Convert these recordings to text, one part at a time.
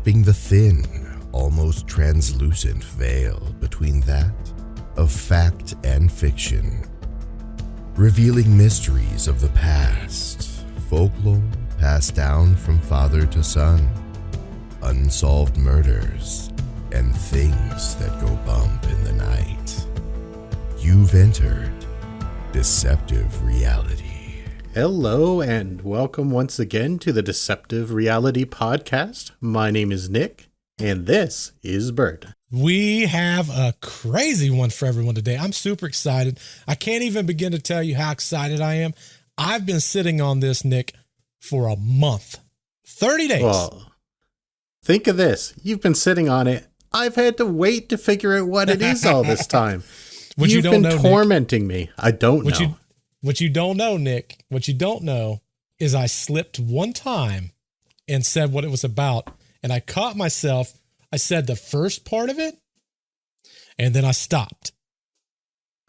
grasping the thin, almost translucent veil between that of fact and fiction, revealing mysteries of the past, folklore passed down from father to son, unsolved murders, and things that go bump in the night. You've entered Deceptive Reality. Hello and welcome once again to the Deceptive Reality Podcast. My name is Nick and this is Bert. We have a crazy one for everyone today. I'm super excited. I can't even begin to tell you how excited I am. I've been sitting on this, Nick, for a month. 30 days. Well, think of this. You've been sitting on it. I've had to wait to figure out what it is all this time. You've been tormenting me. I don't know. What you don't know, Nick, what you don't know is I slipped one time and said what it was about. And I caught myself. I said the first part of it and then I stopped.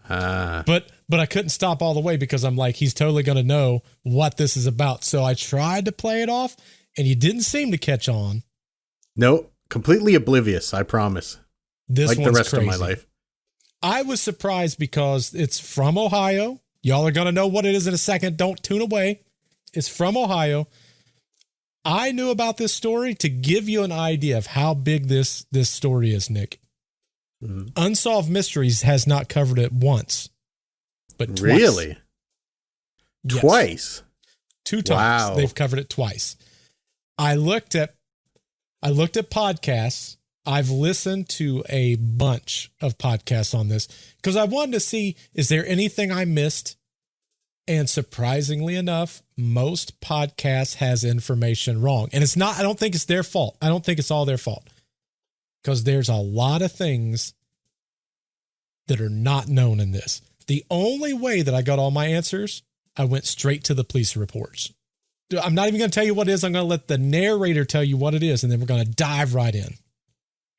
But I couldn't stop all the way because I'm like, he's totally going to know what this is about. So I tried to play it off and you didn't seem to catch on. No, completely oblivious, I promise. This like one's the rest crazy. of my life. I was surprised because it's from Ohio. Y'all are going to know what it is in a second. Don't tune away. It's from Ohio. I knew about this story to give you an idea of how big this story is, Nick. Mm-hmm. Unsolved Mysteries has not covered it once, but twice. Really? Yes. Twice? 2 times. Wow. They've covered it twice. I looked at podcasts. I've listened to a bunch of podcasts on this because I wanted to see, is there anything I missed? And surprisingly enough, most podcasts has information wrong. And it's not, I don't think it's their fault. I don't think it's all their fault because there's a lot of things that are not known in this. The only way that I got all my answers, I went straight to the police reports. I'm not even going to tell you what it is. I'm going to let the narrator tell you what it is. And then we're going to dive right in.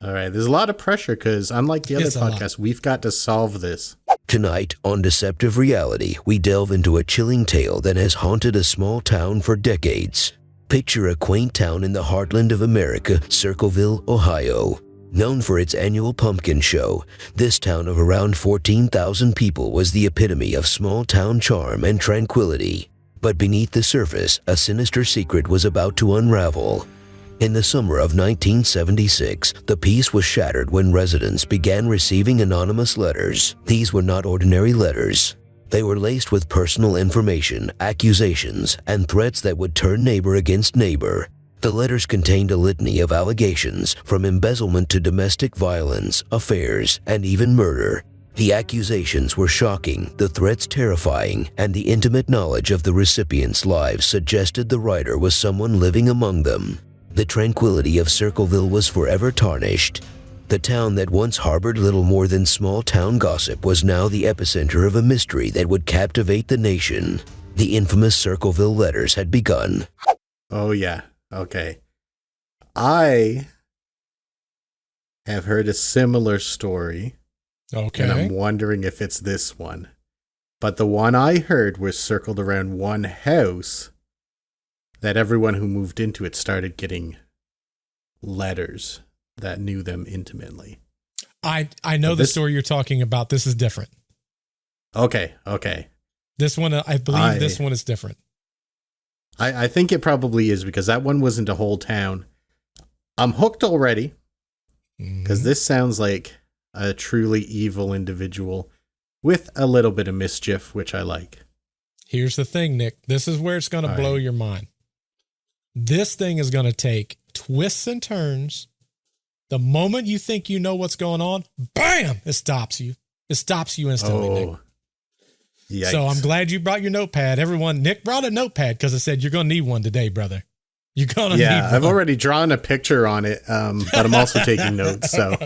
All right. There's a lot of pressure because unlike the other podcasts, we've got to solve this. Tonight on Deceptive Reality, we delve into a chilling tale that has haunted a small town for decades. Picture a quaint town in the heartland of America, Circleville, Ohio. Known for its annual pumpkin show, this town of around 14,000 people was the epitome of small town charm and tranquility. But beneath the surface, a sinister secret was about to unravel. In the summer of 1976, the peace was shattered when residents began receiving anonymous letters. These were not ordinary letters. They were laced with personal information, accusations, and threats that would turn neighbor against neighbor. The letters contained a litany of allegations, from embezzlement to domestic violence, affairs, and even murder. The accusations were shocking, the threats terrifying, and the intimate knowledge of the recipients' lives suggested the writer was someone living among them. The tranquility of Circleville was forever tarnished. The town that once harbored little more than small-town gossip was now the epicenter of a mystery that would captivate the nation. The infamous Circleville letters had begun. Oh, yeah. Okay. I have heard a similar story. Okay. And I'm wondering if it's this one. But the one I heard was circled around one house that everyone who moved into it started getting letters that knew them intimately. I know the story you're talking about. This is different. Okay. This one, I believe this one is different. I think it probably is because that one wasn't a whole town. I'm hooked already because this sounds like a truly evil individual with a little bit of mischief, which I like. Here's the thing, Nick. This is where it's going to blow your mind. This thing is going to take twists and turns. The moment you think you know what's going on, bam, it stops you. It stops you instantly, Nick. Yikes. So I'm glad you brought your notepad. Nick brought a notepad because I said you're going to need one today, brother. You're going to need one. Yeah, I've already drawn a picture on it, but I'm also taking notes. So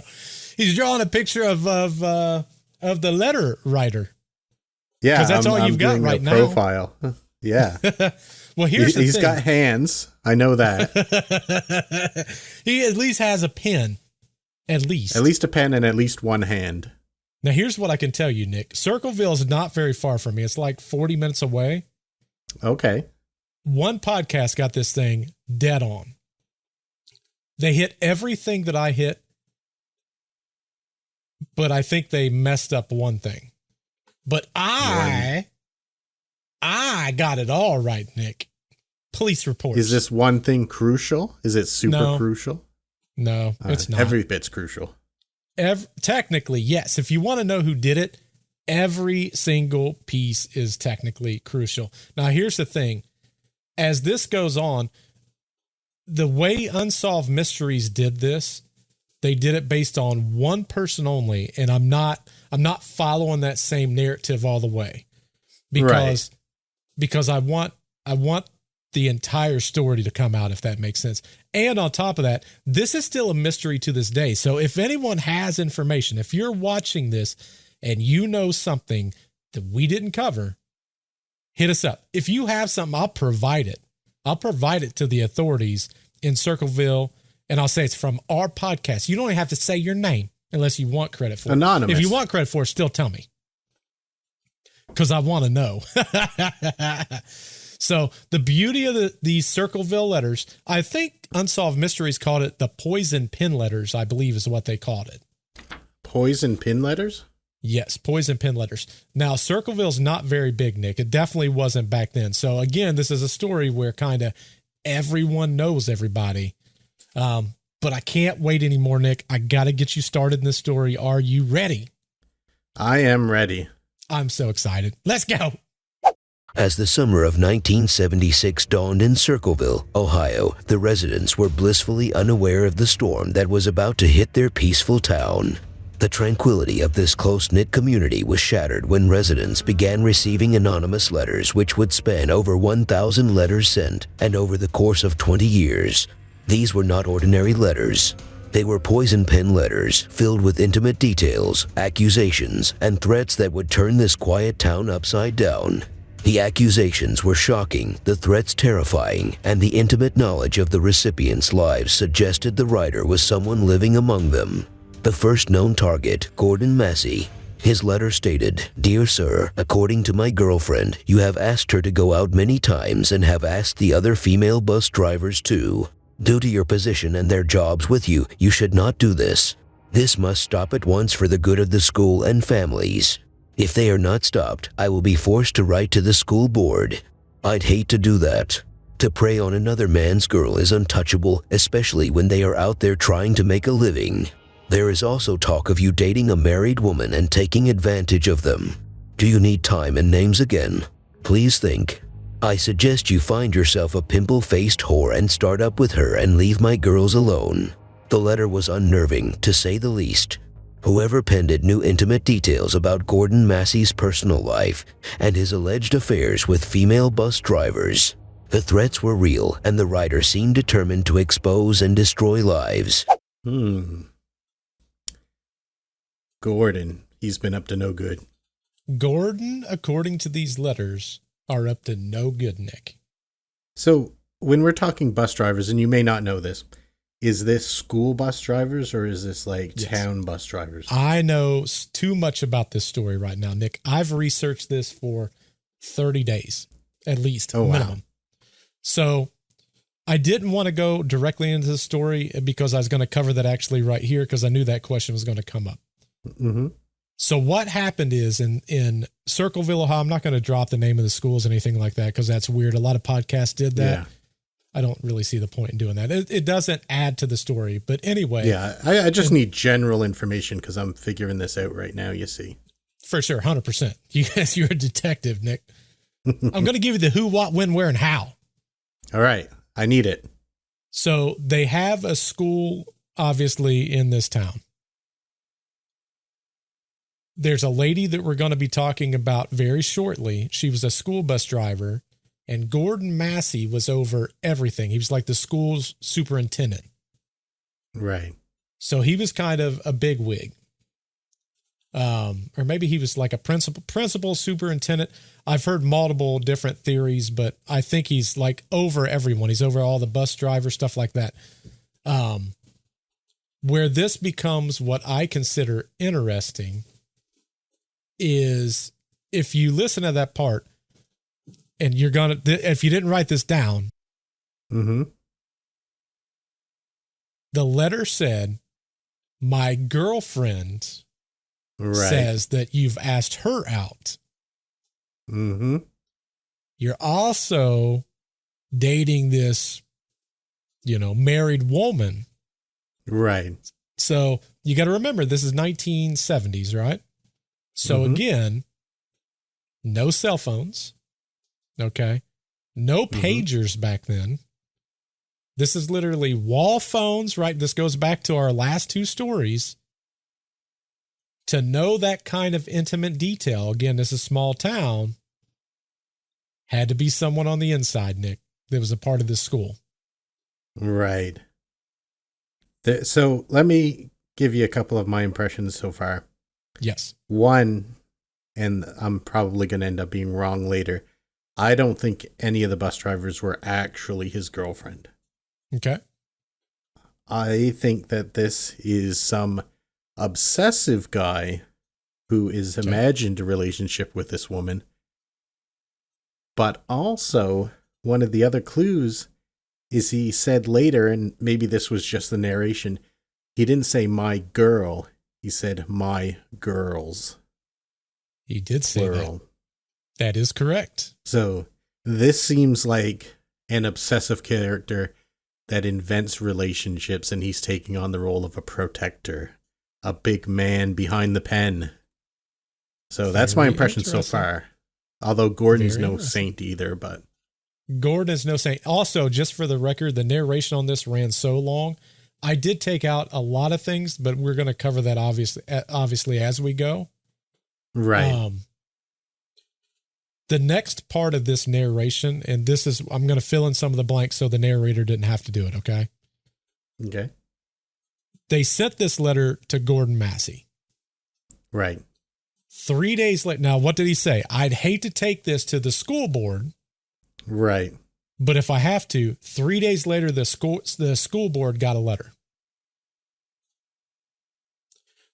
he's drawing a picture of the letter writer. Yeah, because that's all you've got right now. Profile. Yeah. Well, he's thing. Got hands. I know that. He at least has a pen. At least a pen and at least one hand. Now, here's what I can tell you, Nick. Circleville is not very far from me. It's like 40 minutes away. Okay. One podcast got this thing dead on. They hit everything that I hit, but I think they messed up one thing. But I got it all right, Nick. Police reports. Is this one thing crucial? Is it super crucial? No, it's not. Every bit's crucial. Technically, yes. If you want to know who did it, every single piece is technically crucial. Now, here's the thing. As this goes on, the way Unsolved Mysteries did this, they did it based on one person only, and I'm not following that same narrative all the way because I want the entire story to come out, if that makes sense. And on top of that, this is still a mystery to this day. So if anyone has information, if you're watching this and you know something that we didn't cover, hit us up. If you have something, I'll provide it. I'll provide it to the authorities in Circleville, and I'll say it's from our podcast. You don't even have to say your name unless you want credit for it. Anonymous. If you want credit for it, still tell me, because I want to know. So the beauty of these Circleville letters, I think Unsolved Mysteries called it the poison pin letters, I believe is what they called it. Poison pin letters? Yes, poison pin letters. Now, Circleville's not very big, Nick. It definitely wasn't back then. So again, this is a story where kind of everyone knows everybody. But I can't wait anymore, Nick. I got to get you started in this story. Are you ready? I am ready. I'm so excited. Let's go. As the summer of 1976 dawned in Circleville, Ohio, the residents were blissfully unaware of the storm that was about to hit their peaceful town. The tranquility of this close-knit community was shattered when residents began receiving anonymous letters which would span over 1,000 letters sent, and over the course of 20 years. These were not ordinary letters. They were poison pen letters filled with intimate details, accusations, and threats that would turn this quiet town upside down. The accusations were shocking, the threats terrifying, and the intimate knowledge of the recipients' lives suggested the writer was someone living among them. The first known target, Gordon Massey. His letter stated, "Dear Sir, according to my girlfriend, you have asked her to go out many times and have asked the other female bus drivers too. Due to your position and their jobs with you, you should not do this. This must stop at once for the good of the school and families. If they are not stopped, I will be forced to write to the school board. I'd hate to do that. To prey on another man's girl is untouchable, especially when they are out there trying to make a living. There is also talk of you dating a married woman and taking advantage of them. Do you need time and names again? Please think. I suggest you find yourself a pimple-faced whore and start up with her and leave my girls alone." The letter was unnerving, to say the least. Whoever penned it knew intimate details about Gordon Massey's personal life and his alleged affairs with female bus drivers. The threats were real, and the writer seemed determined to expose and destroy lives. Gordon, he's been up to no good. Gordon, according to these letters, are up to no good, Nick. So when we're talking bus drivers, and you may not know this, is this school bus drivers or is this like town bus drivers? I know too much about this story right now, Nick. I've researched this for 30 days, at least, minimum. Wow. So I didn't want to go directly into the story because I was going to cover that actually right here because I knew that question was going to come up. Mm-hmm. So what happened is in Circleville, Ohio, I'm not going to drop the name of the schools, anything like that, because that's weird. A lot of podcasts did that. Yeah. I don't really see the point in doing that. It doesn't add to the story. But anyway. Yeah, I just need general information because I'm figuring this out right now, you see. For sure, 100%. You're a detective, Nick. I'm going to give you the who, what, when, where, and how. All right. I need it. So they have a school, obviously, in this town. There's a lady that we're going to be talking about very shortly. She was a school bus driver. And Gordon Massey was over everything. He was like the school's superintendent. Right. So he was kind of a bigwig. Or maybe he was like a principal superintendent. I've heard multiple different theories, but I think he's like over everyone. He's over all the bus drivers, stuff like that. Where this becomes what I consider interesting is if you listen to that part, and you're going to, if you didn't write this down, The letter said, my girlfriend says that you've asked her out. Mm-hmm. You're also dating this, married woman. Right. So you got to remember, this is 1970s, right? So again, no cell phones. Okay. No pagers back then. This is literally wall phones, right? This goes back to our last two stories. To know that kind of intimate detail, again, this is a small town, had to be someone on the inside, Nick, that was a part of this school. Right. So let me give you a couple of my impressions so far. Yes. One, and I'm probably going to end up being wrong later, I don't think any of the bus drivers were actually his girlfriend. Okay. I think that this is some obsessive guy who is imagined a relationship with this woman. But also, one of the other clues is he said later, and maybe this was just the narration, he didn't say my girl, he said my girls. He did say plural. That is correct. So this seems like an obsessive character that invents relationships, and he's taking on the role of a protector, a big man behind the pen. So that's my impression so far. Although Gordon's no saint either, but Gordon is no saint. Also, just for the record, the narration on this ran so long. I did take out a lot of things, but we're going to cover that obviously as we go. Right. The next part of this narration, and this is, I'm going to fill in some of the blanks so the narrator didn't have to do it. Okay. Okay. They sent this letter to Gordon Massey. Right. 3 days later. Now, what did he say? I'd hate to take this to the school board. Right. But if I have to, 3 days later, the school board got a letter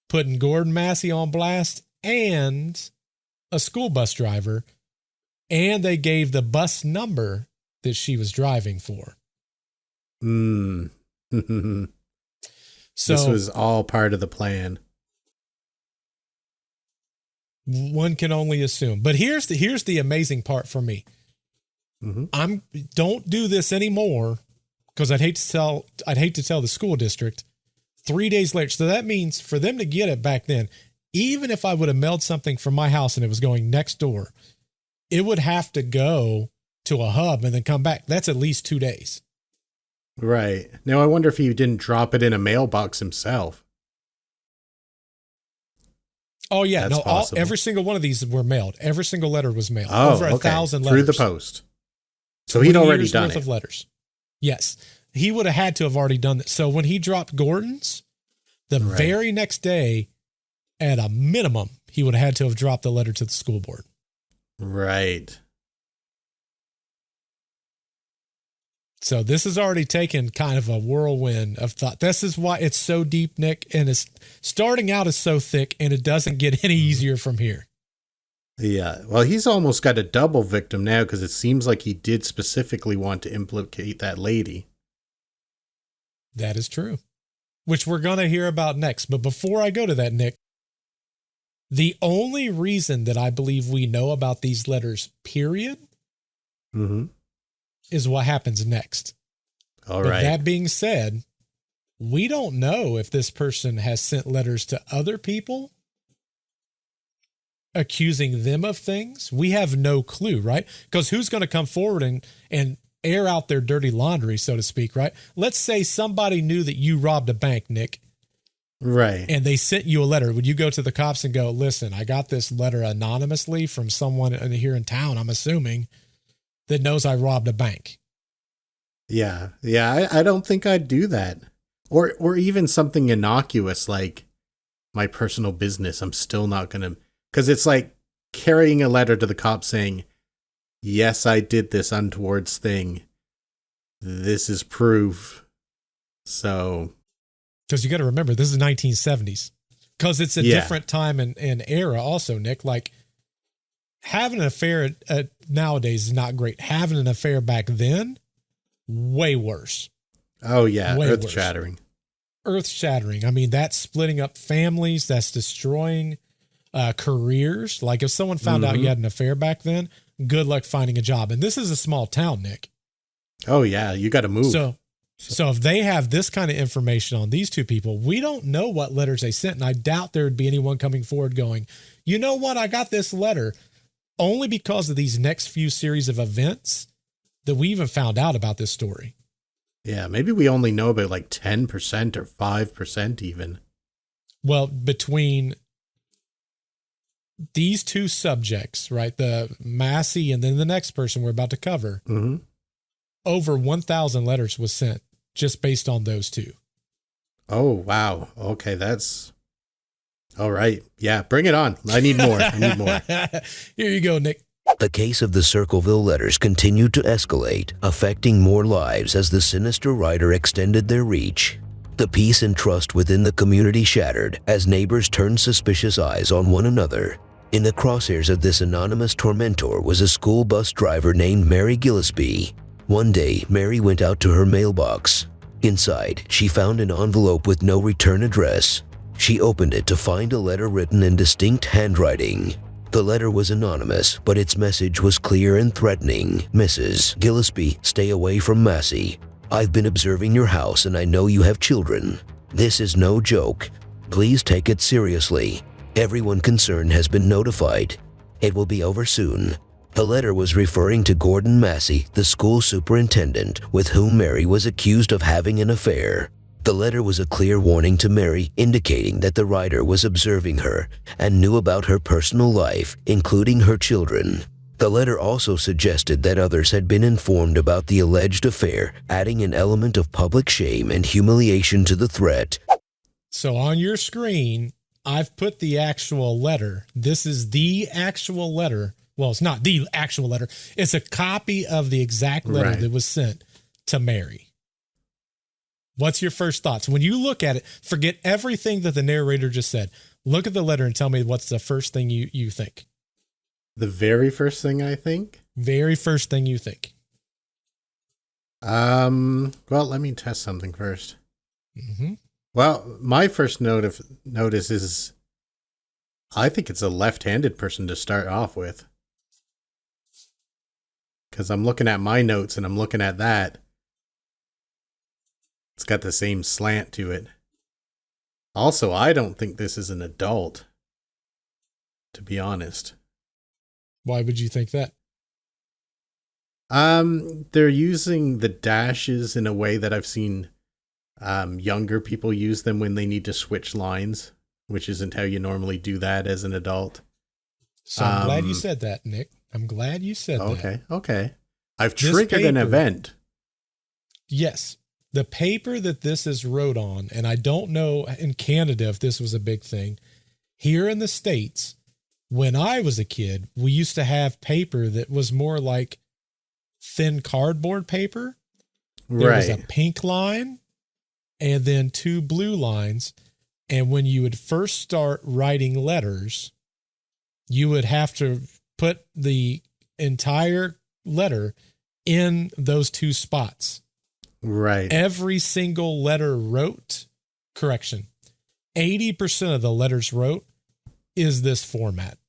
putting Gordon Massey on blast and a school bus driver. And they gave the bus number that she was driving for. So this was all part of the plan. One can only assume. But here's the amazing part for me. Don't do this anymore, because I'd hate to tell the school district 3 days later. So that means for them to get it back then, even if I would have mailed something from my house and it was going next door, it would have to go to a hub and then come back. That's at least 2 days. Right. Now I wonder if he didn't drop it in a mailbox himself. Oh yeah. That's possible. Every single one of these were mailed. Every single letter was mailed. Oh, over 1,000 letters. Through the post. So he'd already done it. Of letters. Yes. He would have had to have already done that. So when he dropped Gordon's, the very next day, at a minimum, he would have had to have dropped the letter to the school board. Right. So this has already taken kind of a whirlwind of thought. This is why it's so deep, Nick, and it's starting out is so thick, and it doesn't get any easier from here. Yeah. Well, he's almost got a double victim now, because it seems like he did specifically want to implicate that lady. That is true, which we're going to hear about next. But before I go to that, Nick, the only reason that I believe we know about these letters, period, is what happens next. All right. That being said, we don't know if this person has sent letters to other people accusing them of things. We have no clue, right? Because who's going to come forward and air out their dirty laundry, so to speak, right? Let's say somebody knew that you robbed a bank, Nick. Right. And they sent you a letter. Would you go to the cops and go, listen, I got this letter anonymously from someone here in town, I'm assuming, that knows I robbed a bank? Yeah. Yeah. I don't think I'd do that. Or even something innocuous like my personal business. I'm still not going to, because it's like carrying a letter to the cops saying, yes, I did this untoward thing. This is proof. So. Because you got to remember, this is 1970s. Because it's a different time and era also, Nick. Like, having an affair nowadays is not great. Having an affair back then, way worse. Oh, yeah. Way Earth-shattering. earth-shattering. I mean, that's splitting up families. That's destroying careers. Like if someone found out you had an affair back then, good luck finding a job. And this is a small town, Nick. Oh, yeah. You got to move. So if they have this kind of information on these two people, we don't know what letters they sent. And I doubt there would be anyone coming forward going, you know what? I got this letter, only because of these next few series of events that we even found out about this story. Yeah, maybe we only know about like 10% or 5% even. Well, between these two subjects, right? The Massey and then the next person we're about to cover, over 1,000 letters was sent just based on those two. Oh, wow. Okay, that's all right. Yeah, bring it on. I need more. Here you go, Nick. The case of the Circleville letters continued to escalate, affecting more lives as the sinister writer extended their reach. The peace and trust within the community shattered as neighbors turned suspicious eyes on one another. In the crosshairs of this anonymous tormentor was a school bus driver named Mary Gillespie. One day, Mary went out to her mailbox. Inside, she found an envelope with no return address. She opened it to find a letter written in distinct handwriting. The letter was anonymous, but its message was clear and threatening. Mrs. Gillespie, stay away from Massey. I've been observing your house and I know you have children. This is no joke. Please take it seriously. Everyone concerned has been notified. It will be over soon. The letter was referring to Gordon Massey, the school superintendent, with whom Mary was accused of having an affair. The letter was a clear warning to Mary, indicating that the writer was observing her and knew about her personal life, including her children. The letter also suggested that others had been informed about the alleged affair, adding an element of public shame and humiliation to the threat. So on your screen, I've put the actual letter. This is the actual letter. Well, it's not the actual letter. It's a copy of the exact letter that was sent to Mary. What's your first thoughts? When you look at it, forget everything that the narrator just said. Look at the letter and tell me what's the first thing you think. The very first thing I think? Very first thing you think. Well, let me test something first. Well, my first notice is I think it's a left-handed person to start off with. Because I'm looking at my notes and I'm looking at that. It's got the same slant to it. Also, I don't think this is an adult, to be honest. Why would you think that? They're using the dashes in a way that I've seen younger people use them when they need to switch lines, which isn't how you normally do that as an adult. So I'm glad you said that, Nick. I'm glad you said that. Okay. I've triggered an event. Yes. The paper that this is wrote on, and I don't know in Canada if this was a big thing. Here in the States, when I was a kid, we used to have paper that was more like thin cardboard paper. There was a pink line and then two blue lines. And when you would first start writing letters, you would have to put the entire letter in those two spots. Right. Every single letter wrote, 80% of the letters wrote is this format.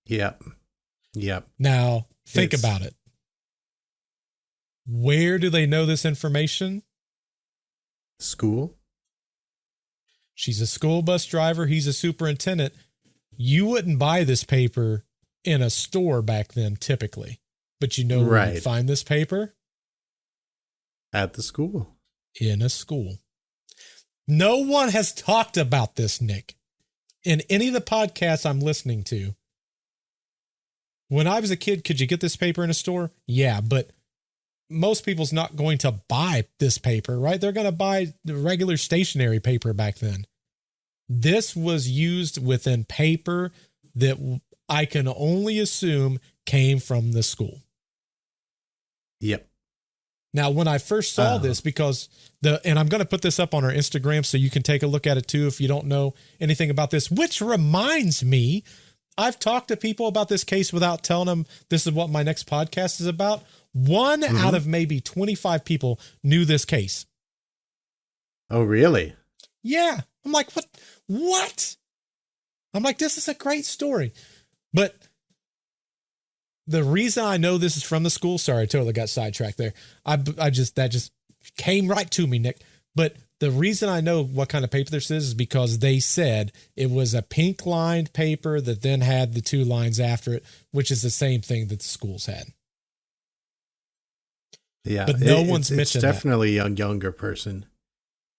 Yep. Now, think about it. Where do they know this information? School. She's a school bus driver. He's a superintendent. You wouldn't buy this paper in a store back then, typically. But you know where you'd find this paper? At the school. In a school. No one has talked about this, Nick, in any of the podcasts I'm listening to. When I was a kid, could you get this paper in a store? Yeah, but most people's not going to buy this paper, right? They're going to buy the regular stationery paper back then. This was used within paper that I can only assume came from the school. Yep. Now, when I first saw this, because and I'm going to put this up on our Instagram so you can take a look at it too if you don't know anything about this, which reminds me, I've talked to people about this case without telling them this is what my next podcast is about. One out of maybe 25 people knew this case. Oh, really? Yeah. I'm like, what? I'm like, this is a great story. But the reason I know this is from the school, sorry, I totally got sidetracked there. That just came right to me, Nick. But the reason I know what kind of paper this is because they said it was a pink lined paper that then had the 2 lines after it, which is the same thing that the schools had. Yeah. But no one's mentioned It's definitely a younger person.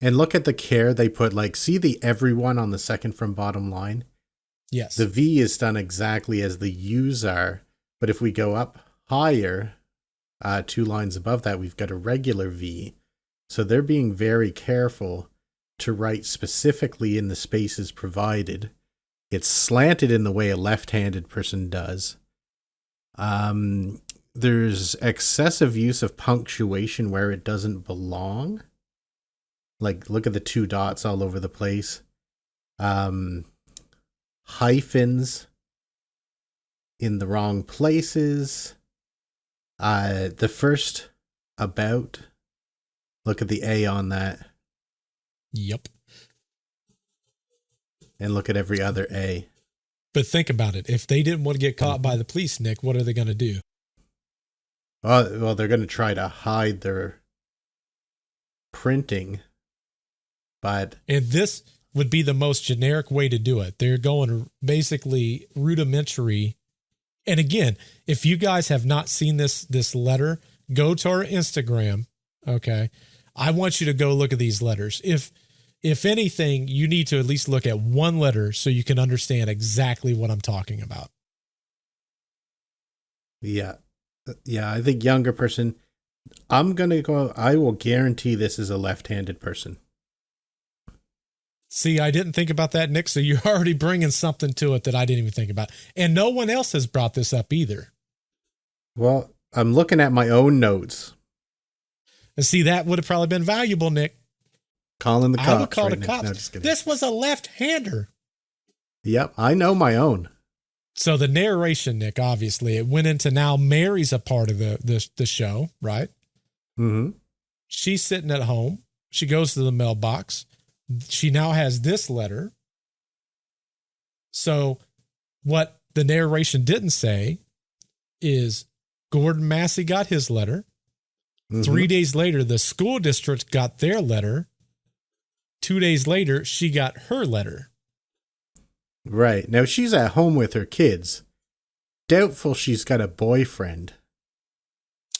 And look at the care they put, like, see the everyone on the second from bottom line? Yes. The V is done exactly as the U's are. But if we go up higher, 2 lines above that, we've got a regular V. So they're being very careful to write specifically in the spaces provided. It's slanted in the way a left-handed person does. There's excessive use of punctuation where it doesn't belong. Like, look at the 2 dots all over the place. Hyphens in the wrong places. The first about, look at the A on that. Yep. And look at every other A. But think about it. If they didn't want to get caught by the police, Nick, what are they going to do? Well, they're going to try to hide their printing. And this would be the most generic way to do it. They're going basically rudimentary. And again, if you guys have not seen this letter, go to our Instagram. Okay. I want you to go look at these letters. If anything, you need to at least look at one letter so you can understand exactly what I'm talking about. Yeah. Yeah, I think younger person, I will guarantee this is a left-handed person. See, I didn't think about that, Nick, so you're already bringing something to it that I didn't even think about. And no one else has brought this up either. Well, I'm looking at my own notes. And see, that would have probably been valuable, Nick. Calling the cops. I would call right the now. cops. No, just kidding. This was a left-hander. Yep, I know my own. So the narration, Nick, obviously, it went into now Mary's a part of the show, right? Mm-hmm. She's sitting at home. She goes to the mailbox. She now has this letter. So what the narration didn't say is Gordon Massey got his letter. Mm-hmm. 3 days later, the school district got their letter. 2 days later, she got her letter. Right. Now she's at home with her kids. Doubtful she's got a boyfriend.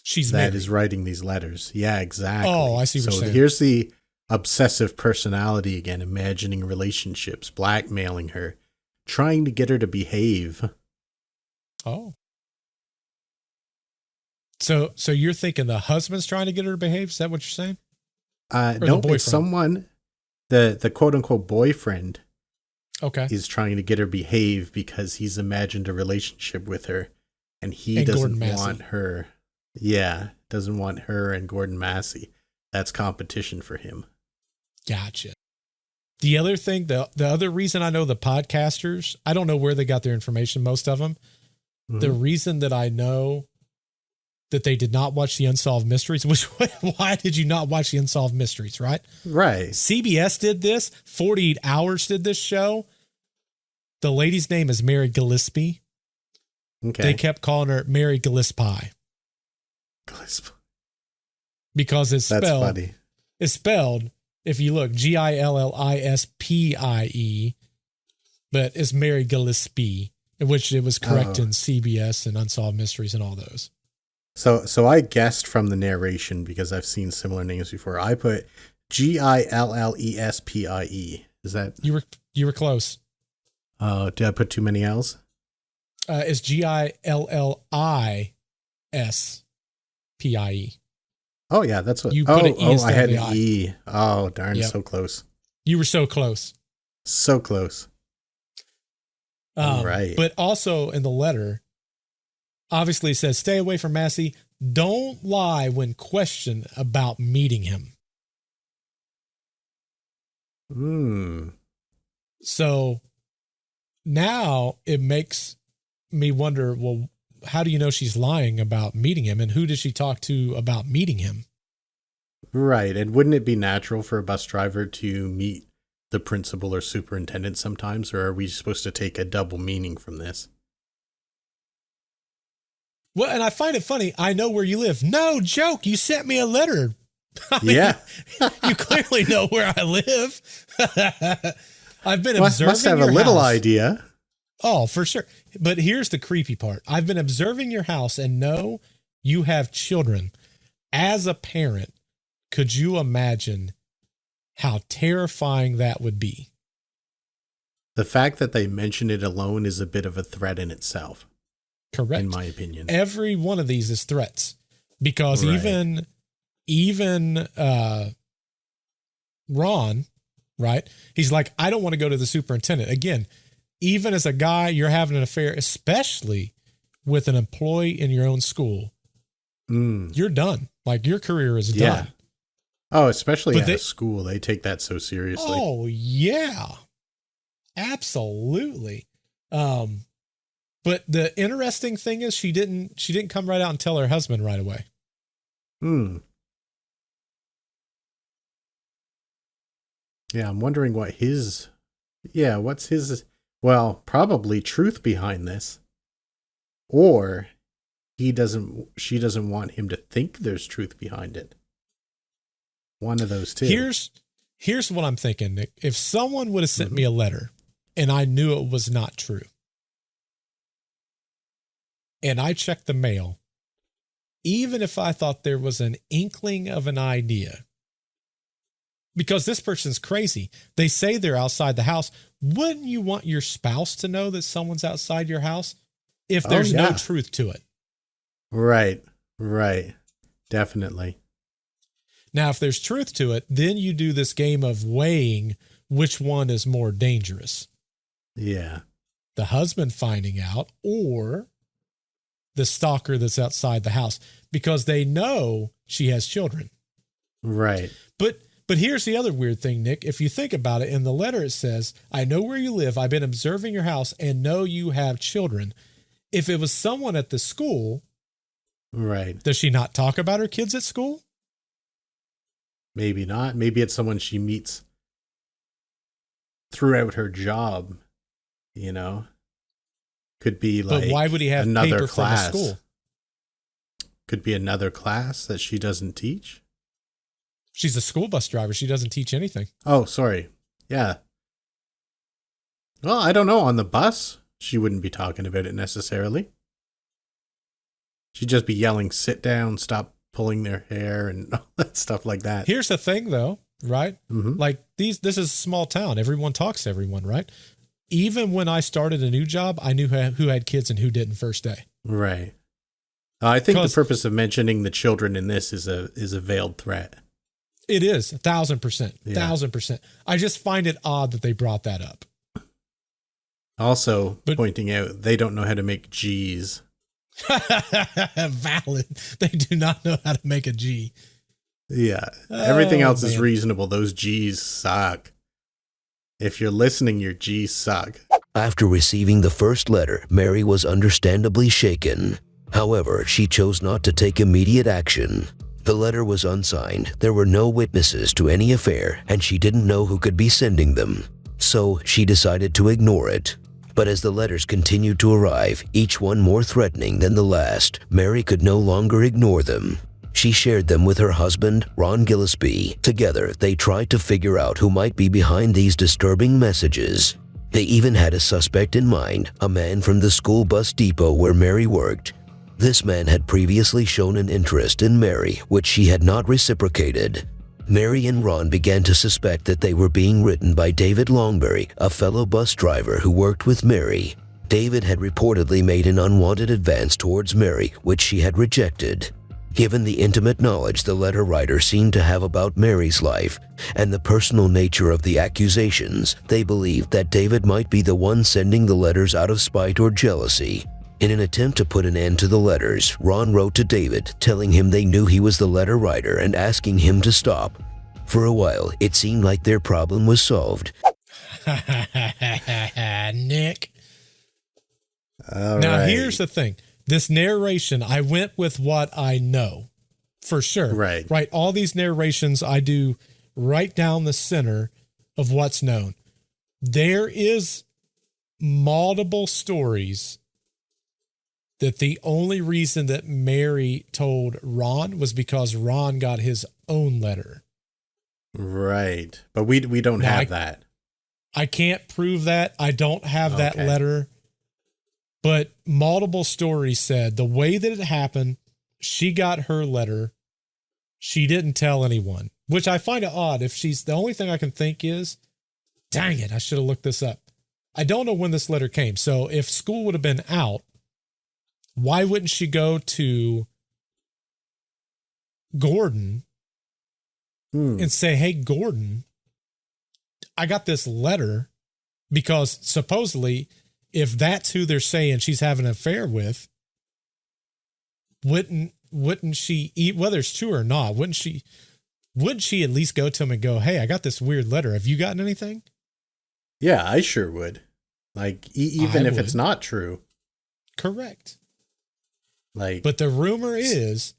She's that married. Is writing these letters. Yeah, exactly. Oh, I see what you're saying. So here's the obsessive personality again, imagining relationships, blackmailing her, trying to get her to behave. Oh. So you're thinking the husband's trying to get her to behave? Is that what you're saying? No, it's someone, the quote unquote boyfriend. Okay. Is trying to get her behave because he's imagined a relationship with her and he doesn't want her. Yeah, doesn't want her and Gordon Massey. That's competition for him. Gotcha. The other thing, the other reason I know the podcasters, I don't know where they got their information, most of them. Mm-hmm. The reason that I know that they did not watch the Unsolved Mysteries, which why did you not watch the Unsolved Mysteries, right? Right. CBS did this. 48 Hours did this show. The lady's name is Mary Gillespie. Okay. They kept calling her Mary Gillespie. Gillespie. Because it's spelled. That's funny. It's spelled, if you look, Gillispie, but it's Mary Gillespie, in which it was correct in CBS and Unsolved Mysteries and all those. So I guessed from the narration because I've seen similar names before. I put Gillespie. Is that you were close? Did I put too many L's? It's Gillispie. Oh yeah, that's what you put. An E I had an I. E. Oh darn, Yep. So close. You were so close. So close. Right. But also in the letter, obviously it says, stay away from Massey. Don't lie when questioned about meeting him. So now it makes me wonder, well, how do you know she's lying about meeting him? And who did she talk to about meeting him? Right. And wouldn't it be natural for a bus driver to meet the principal or superintendent sometimes, or are we supposed to take a double meaning from this? Well, and I find it funny. I know where you live. No joke. You sent me a letter. I mean, Yeah. you clearly know where I live. I've been Must observing have a your little house. idea. Oh, for sure. But here's the creepy part. I've been observing your house and know you have children. As a parent, could you imagine how terrifying that would be? The fact that they mention it alone is a bit of a threat in itself. Correct. In my opinion. Every one of these is threats because Right. even Ron, right? He's like, I don't want to go to the superintendent. Again, even as a guy, you're having an affair, especially with an employee in your own school, you're done. Like your career is done. Oh, especially But at a school. They take that so seriously. Oh, yeah. Absolutely. But the interesting thing is she didn't come right out and tell her husband right away. Yeah, I'm wondering what what's his, well, probably truth behind this. Or she doesn't want him to think there's truth behind it. One of those two. Here's what I'm thinking, Nick. If someone would have sent me a letter and I knew it was not true, and I checked the mail, even if I thought there was an inkling of an idea, because this person's crazy. They say they're outside the house. Wouldn't you want your spouse to know that someone's outside your house if there's no truth to it? Right. Definitely. Now, if there's truth to it, then you do this game of weighing which one is more dangerous. Yeah. The husband finding out or the stalker that's outside the house, because they know she has children. Right. But here's the other weird thing, Nick. If you think about it, in the letter it says, I know where you live. I've been observing your house and know you have children. If it was someone at the school, right. Does she not talk about her kids at school? Maybe not. Maybe it's someone she meets throughout her job, you know? Could be like, but why would he have another paper class from a school? Could be another class that she doesn't teach. She's a school bus driver. She doesn't teach anything. Oh, sorry. Yeah. Well, I don't know. On the bus, she wouldn't be talking about it necessarily. She'd just be yelling, sit down, stop pulling their hair, and all that stuff like that. Here's the thing, though, right? Mm-hmm. Like this is a small town. Everyone talks to everyone, right? Even when I started a new job, I knew who had kids and who didn't first day. Right. I think the purpose of mentioning the children in this is a veiled threat. It is 1,000%, Yeah. 1,000%. I just find it odd that they brought that up. Also, pointing out they don't know how to make G's. Valid. They do not know how to make a G. Yeah. Everything else is man. reasonable. Those G's suck. If you're listening, your G's suck. After receiving the first letter, Mary was understandably shaken. However, she chose not to take immediate action. The letter was unsigned, there were no witnesses to any affair, and she didn't know who could be sending them. So she decided to ignore it. But as the letters continued to arrive, each one more threatening than the last, Mary could no longer ignore them. She shared them with her husband, Ron Gillespie. Together, they tried to figure out who might be behind these disturbing messages. They even had a suspect in mind, a man from the school bus depot where Mary worked. This man had previously shown an interest in Mary, which she had not reciprocated. Mary and Ron began to suspect that they were being written by David Longberry, a fellow bus driver who worked with Mary. David had reportedly made an unwanted advance towards Mary, which she had rejected. Given the intimate knowledge the letter writer seemed to have about Mary's life and the personal nature of the accusations, they believed that David might be the one sending the letters out of spite or jealousy. In an attempt to put an end to the letters, Ron wrote to David, telling him they knew he was the letter writer and asking him to stop. For a while, it seemed like their problem was solved. Nick. All now, right. here's the thing. This narration, I went with what I know for sure. Right. Right. All these narrations I do right down the center of what's known. There is multiple stories that the only reason that Mary told Ron was because Ron got his own letter. Right. But we don't have that. I can't prove that. I don't have that letter. But multiple stories said the way that it happened, she got her letter. She didn't tell anyone, which I find it odd. If she's the only thing I can think is, dang it, I should have looked this up. I don't know when this letter came. So if school would have been out, why wouldn't she go to Gordon and say, hey, Gordon, I got this letter, because supposedly if that's who they're saying she's having an affair with, wouldn't she eat, whether it's true or not, wouldn't she at least go to him and go, hey, I got this weird letter. Have you gotten anything? Yeah, I sure would. Like, even if it's not true. Correct. Like, but the rumor is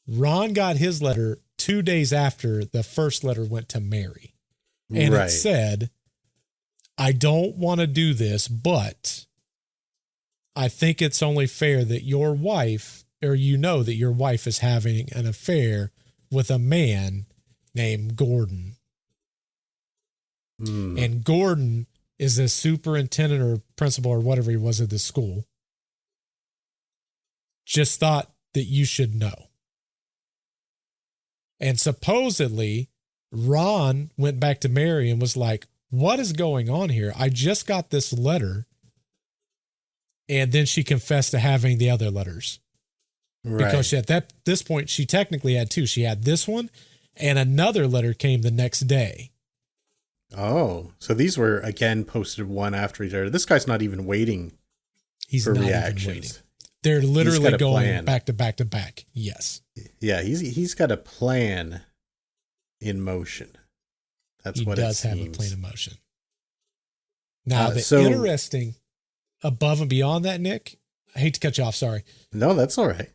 Ron got his letter 2 days after the first letter went to Mary. And it said, I don't want to do this, but I think it's only fair that your wife, or that your wife is having an affair with a man named Gordon. And Gordon is the superintendent or principal or whatever he was at the school. Just thought that you should know. And supposedly, Ron went back to Mary and was like, what is going on here? I just got this letter. And then she confessed to having the other letters. Right. Because at this point, she technically had two. She had this one, and another letter came the next day. Oh, so these were, again, posted one after each other. This guy's not even waiting for reactions. Even waiting. They're literally going back to back to back. Yes. Yeah, he's got a plan in motion. That's what it seems. He does have a plan in motion. Now, interesting, above and beyond that, Nick, I hate to cut you off, sorry. No, that's all right.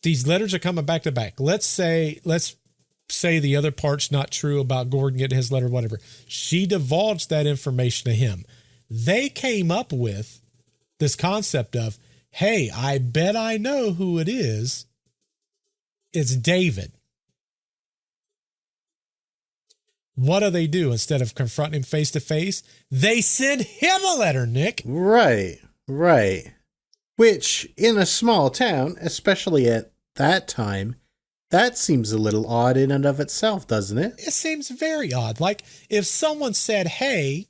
These letters are coming back to back. Let's say the other part's not true about Gordon getting his letter, whatever. She divulged that information to him. They came up with this concept of, hey, I bet I know who it is. It's David. What do? Instead of confronting him face to face, they send him a letter, Nick. Right. Which, in a small town, especially at that time, that seems a little odd in and of itself, doesn't it? It seems very odd. Like, if someone said, hey,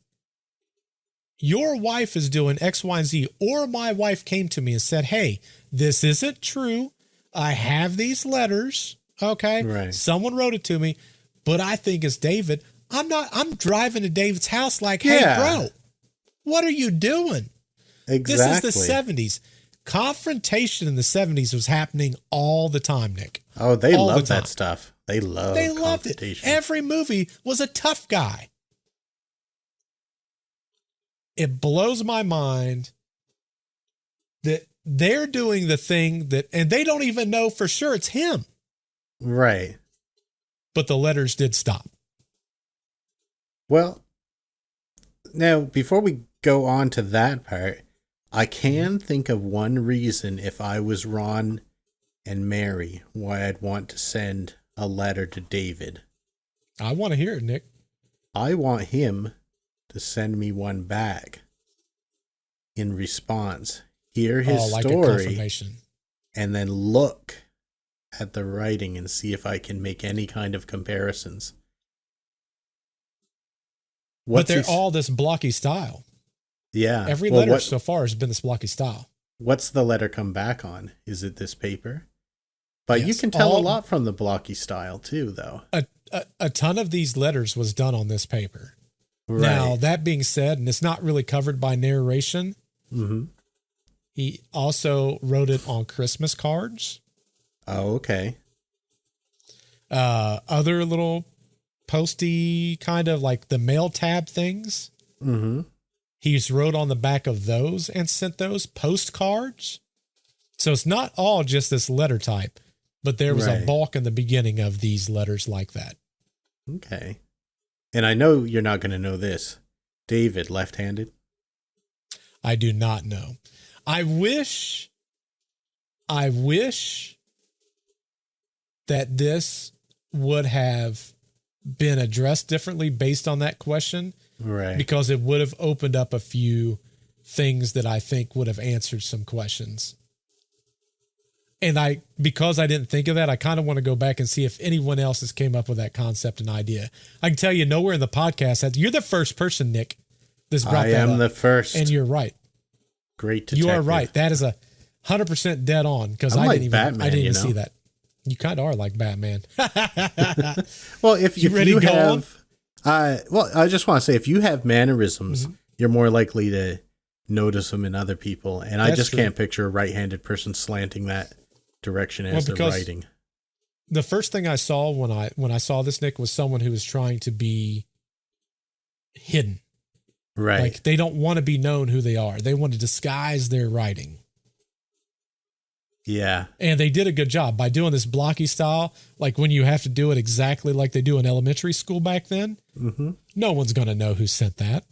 your wife is doing X, Y, and Z, or my wife came to me and said, hey, this isn't true. I have these letters. Okay. Right. Someone wrote it to me, but I think it's David. I'm driving to David's house like, hey, bro, what are you doing? Exactly. This is the 70s. Confrontation in the 70s was happening all the time, Nick. Oh, they loved that stuff. They loved it. Every movie was a tough guy. It blows my mind that they're doing the thing and they don't even know for sure it's him. Right. But the letters did stop. Well, now, before we go on to that part, I can think of one reason, if I was Ron and Mary, why I'd want to send a letter to David. I want to hear it, Nick. I want him to send me one back in response. Hear his story, and then look at the writing and see if I can make any kind of comparisons. But they're all this blocky style. Yeah. Every letter so far has been this blocky style. What's the letter come back on? Is it this paper? But yes, you can tell a lot from the blocky style too, though. A ton of these letters was done on this paper. Right. Now, that being said, and it's not really covered by narration, he also wrote it on Christmas cards. Oh, okay. Other little posty kind of like the mail tab things. He's wrote on the back of those and sent those postcards. So it's not all just this letter type. But there was a Right. balk in the beginning of these letters like that. Okay. And I know you're not going to know this. David, left-handed? I do not know. I wish that this would have been addressed differently based on that question, Right. because it would have opened up a few things that I think would have answered some questions. And because I didn't think of that, I kind of want to go back and see if anyone else has came up with that concept and idea. I can tell you nowhere in the podcast that you're the first person, Nick, that's brought I that up. am the first. And you're right. Great detective. You are right. That is 100% dead on, because I'm I like didn't Batman, even you know? see that. You kind of are like Batman. Well, if You ready you to go have, I just want to say, if you have mannerisms, Mhm. you're more likely to notice them in other people. And I That's just true. can't picture a right-handed person slanting that direction as they're because writing. The first thing I saw when I saw this, Nick, was someone who was trying to be hidden. Right. Like, they don't want to be known who they are. They want to disguise their writing. Yeah. And they did a good job by doing this blocky style. Like, when you have to do it exactly like they do in elementary school back then, Mm-hmm. no one's going to know who sent that.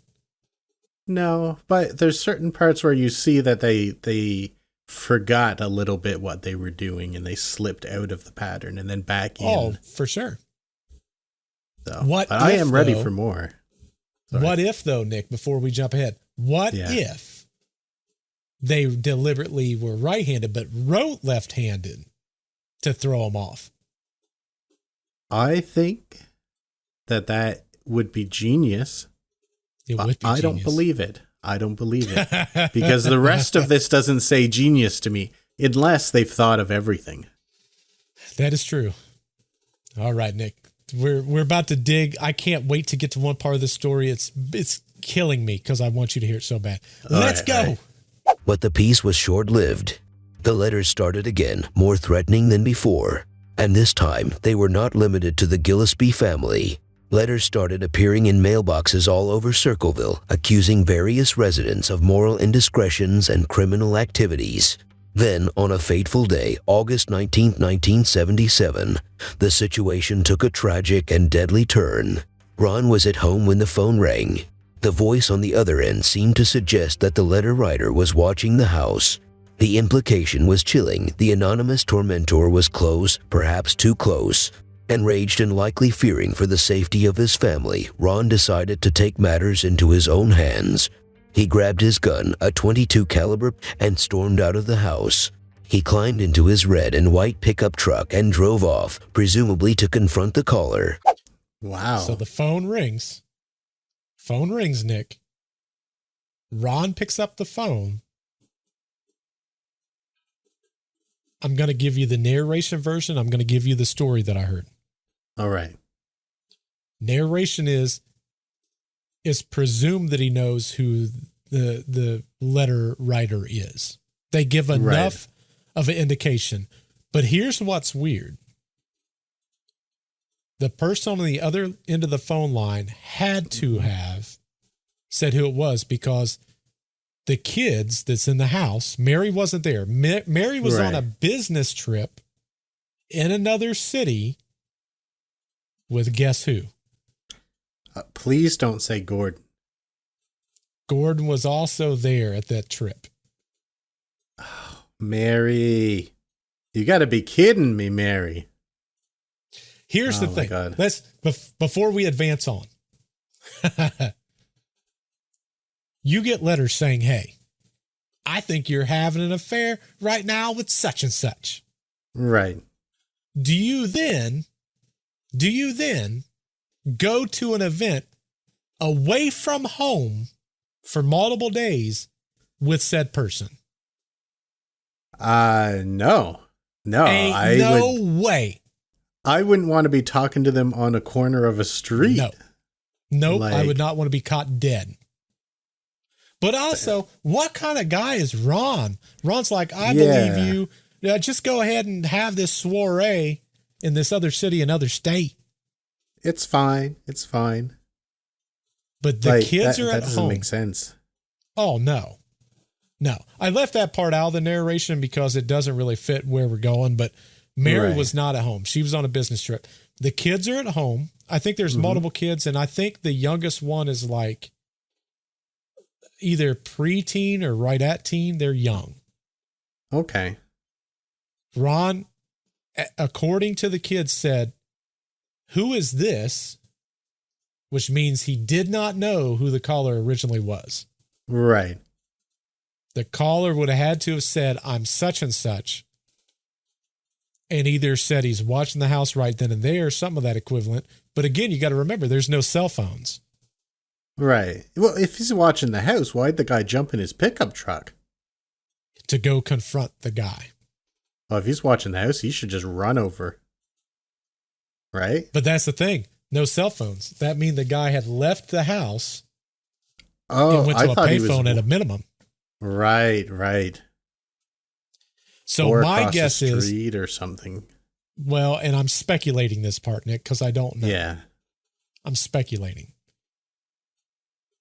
No, but there's certain parts where you see that they forgot a little bit what they were doing and they slipped out of the pattern and then back in. Oh, for sure. So, what but I if, am ready though- for more. Sorry. What if, though, Nick, before we jump ahead, what Yeah. if they deliberately were right-handed but wrote left-handed to throw them off? I think that would be genius. It would be I don't genius. believe it. I don't believe it. Because the rest of this doesn't say genius to me, unless they've thought of everything. That is true. All right, Nick. We're about to dig. I can't wait to get to one part of the story. It's killing me because I want you to hear it so bad. Let's right, go. all right. But the peace was short-lived. The letters started again, more threatening than before. And this time, they were not limited to the Gillespie family. Letters started appearing in mailboxes all over Circleville, accusing various residents of moral indiscretions and criminal activities. Then, on a fateful day, August 19, 1977, the situation took a tragic and deadly turn. Ron was at home when the phone rang. The voice on the other end seemed to suggest that the letter writer was watching the house. The implication was chilling. The anonymous tormentor was close, perhaps too close. Enraged and likely fearing for the safety of his family, Ron decided to take matters into his own hands. He grabbed his gun, a .22 caliber, and stormed out of the house. He climbed into his red and white pickup truck and drove off, presumably to confront the caller. Wow. So the phone rings. Phone rings, Nick. Ron picks up the phone. I'm going to give you the narration version. I'm going to give you the story that I heard. All right. Narration is presumed that he knows who the letter writer is. They give enough of an indication. But here's what's weird. The person on the other end of the phone line had to have said who it was, because the kids that's in the house, Mary wasn't there. Mary was on a business trip in another city with guess who? Please don't say Gordon. Gordon was also there at that trip. Mary. You got to be kidding me, Mary. Here's the my thing. God. Let's before we advance on. You get letters saying, "Hey, I think you're having an affair right now with such and such." Right. Do you then go to an event away from home for multiple days with said person? No. No. Ain't way. I wouldn't want to be talking to them on a corner of a street. No. Nope, I Like- would not want to be caught dead. But also, what kind of guy is Ron? Ron's like, I believe you. Yeah, just go ahead and have this soiree in this other city, another state. It's fine. It's fine. But the kids are that at doesn't home. make sense. Oh, no. No. I left that part out of the narration because it doesn't really fit where we're going. But Mary Right. was not at home. She was on a business trip. The kids are at home. I think there's multiple kids, and I think the youngest one is like either preteen or right at teen. They're young. Okay. Ron, according to the kids, said, "Who is this?" Which means he did not know who the caller originally was. Right. The caller would have had to have said, "I'm such and such," and either said he's watching the house right then and there, something of that equivalent. But again, you got to remember, there's no cell phones. Right. Well, if he's watching the house, why'd the guy jump in his pickup truck? To go confront the guy. Well, if he's watching the house, he should just run over. Right? But that's the thing. No cell phones. That means the guy had left the house Oh, and went to I a thought he was... payphone at a minimum. Right. So or my across guess the is, street or something. well, and I'm speculating this part, Nick, because I don't know. Yeah. I'm speculating.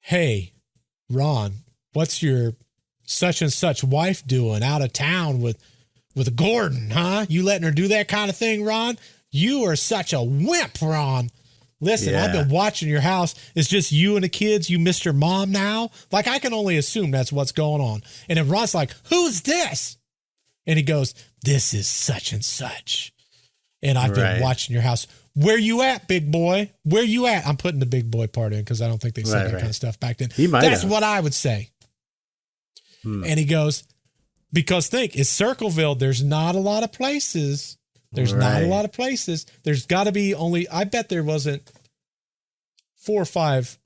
Hey, Ron, what's your such and such wife doing out of town with Gordon, huh? You letting her do that kind of thing, Ron? You are such a wimp, Ron. Listen, I've been watching your house. It's just you and the kids. You missed your mom now. Like, I can only assume that's what's going on. And then Ron's like, "Who's this?" And he goes, "This is such and such. And I've been watching your house. Where you at, big boy? Where you at?" I'm putting the big boy part in because I don't think they said that kind of stuff back then. That's what I would say. And he goes, because think, it's Circleville. There's not a lot of places. There's not a lot of places. There's got to be only, I bet there wasn't 4 or 5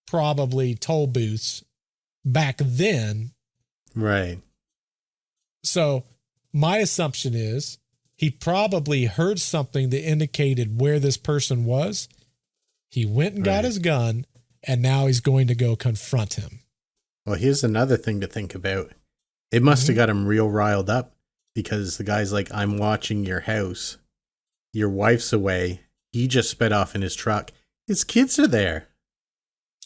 probably toll booths back then. Right. So my assumption is he probably heard something that indicated where this person was. He went and got his gun, and now he's going to go confront him. Well, here's another thing to think about. It must have got him real riled up because the guy's like, "I'm watching your house. Your wife's away. He just sped off in his truck. His kids are there."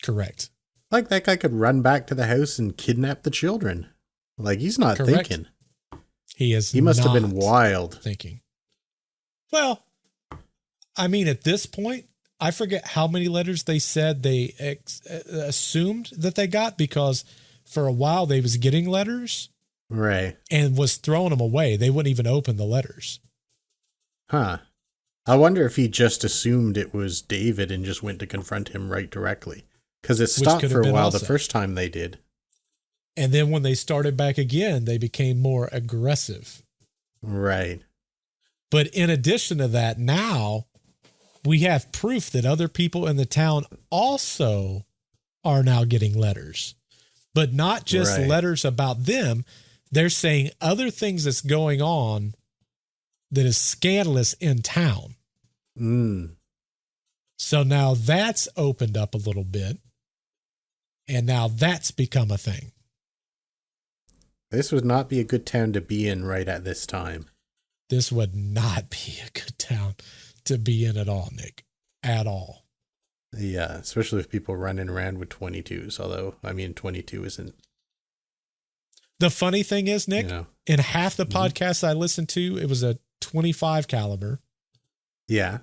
Correct. Like, that guy could run back to the house and kidnap the children. Like, he's not thinking. He must have been wild. Thinking. Well, I mean, at this point, I forget how many letters they said they assumed that they got, because for a while they was getting letters. Right. And was throwing them away. They wouldn't even open the letters. Huh. I wonder if he just assumed it was David and just went to confront him right directly. Because it stopped for a while the first time they did. And then when they started back again, they became more aggressive. Right. But in addition to that, now we have proof that other people in the town also are now getting letters. But not just letters about them. They're saying other things that's going on that is scandalous in town. So now that's opened up a little bit. And now that's become a thing. This would not be a good town to be in right at this time. This would not be a good town to be in at all, Nick. At all. Yeah, especially if people running around with 22s. Although, I mean, 22 isn't. The funny thing is, Nick, in half the podcasts I listened to, it was a 25 caliber. Yeah.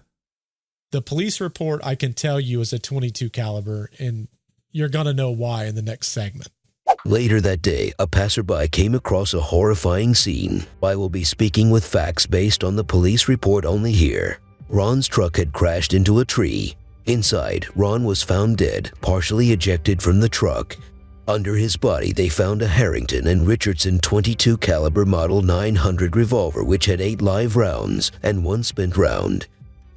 The police report, I can tell you, is a 22 caliber, and you're going to know why in the next segment. Later that day, a passerby came across a horrifying scene. I will be speaking with facts based on the police report only here. Ron's truck had crashed into a tree. Inside, Ron was found dead, partially ejected from the truck. Under his body, they found a Harrington and Richardson 22 caliber Model 900 revolver, which had 8 live rounds and 1 spent round.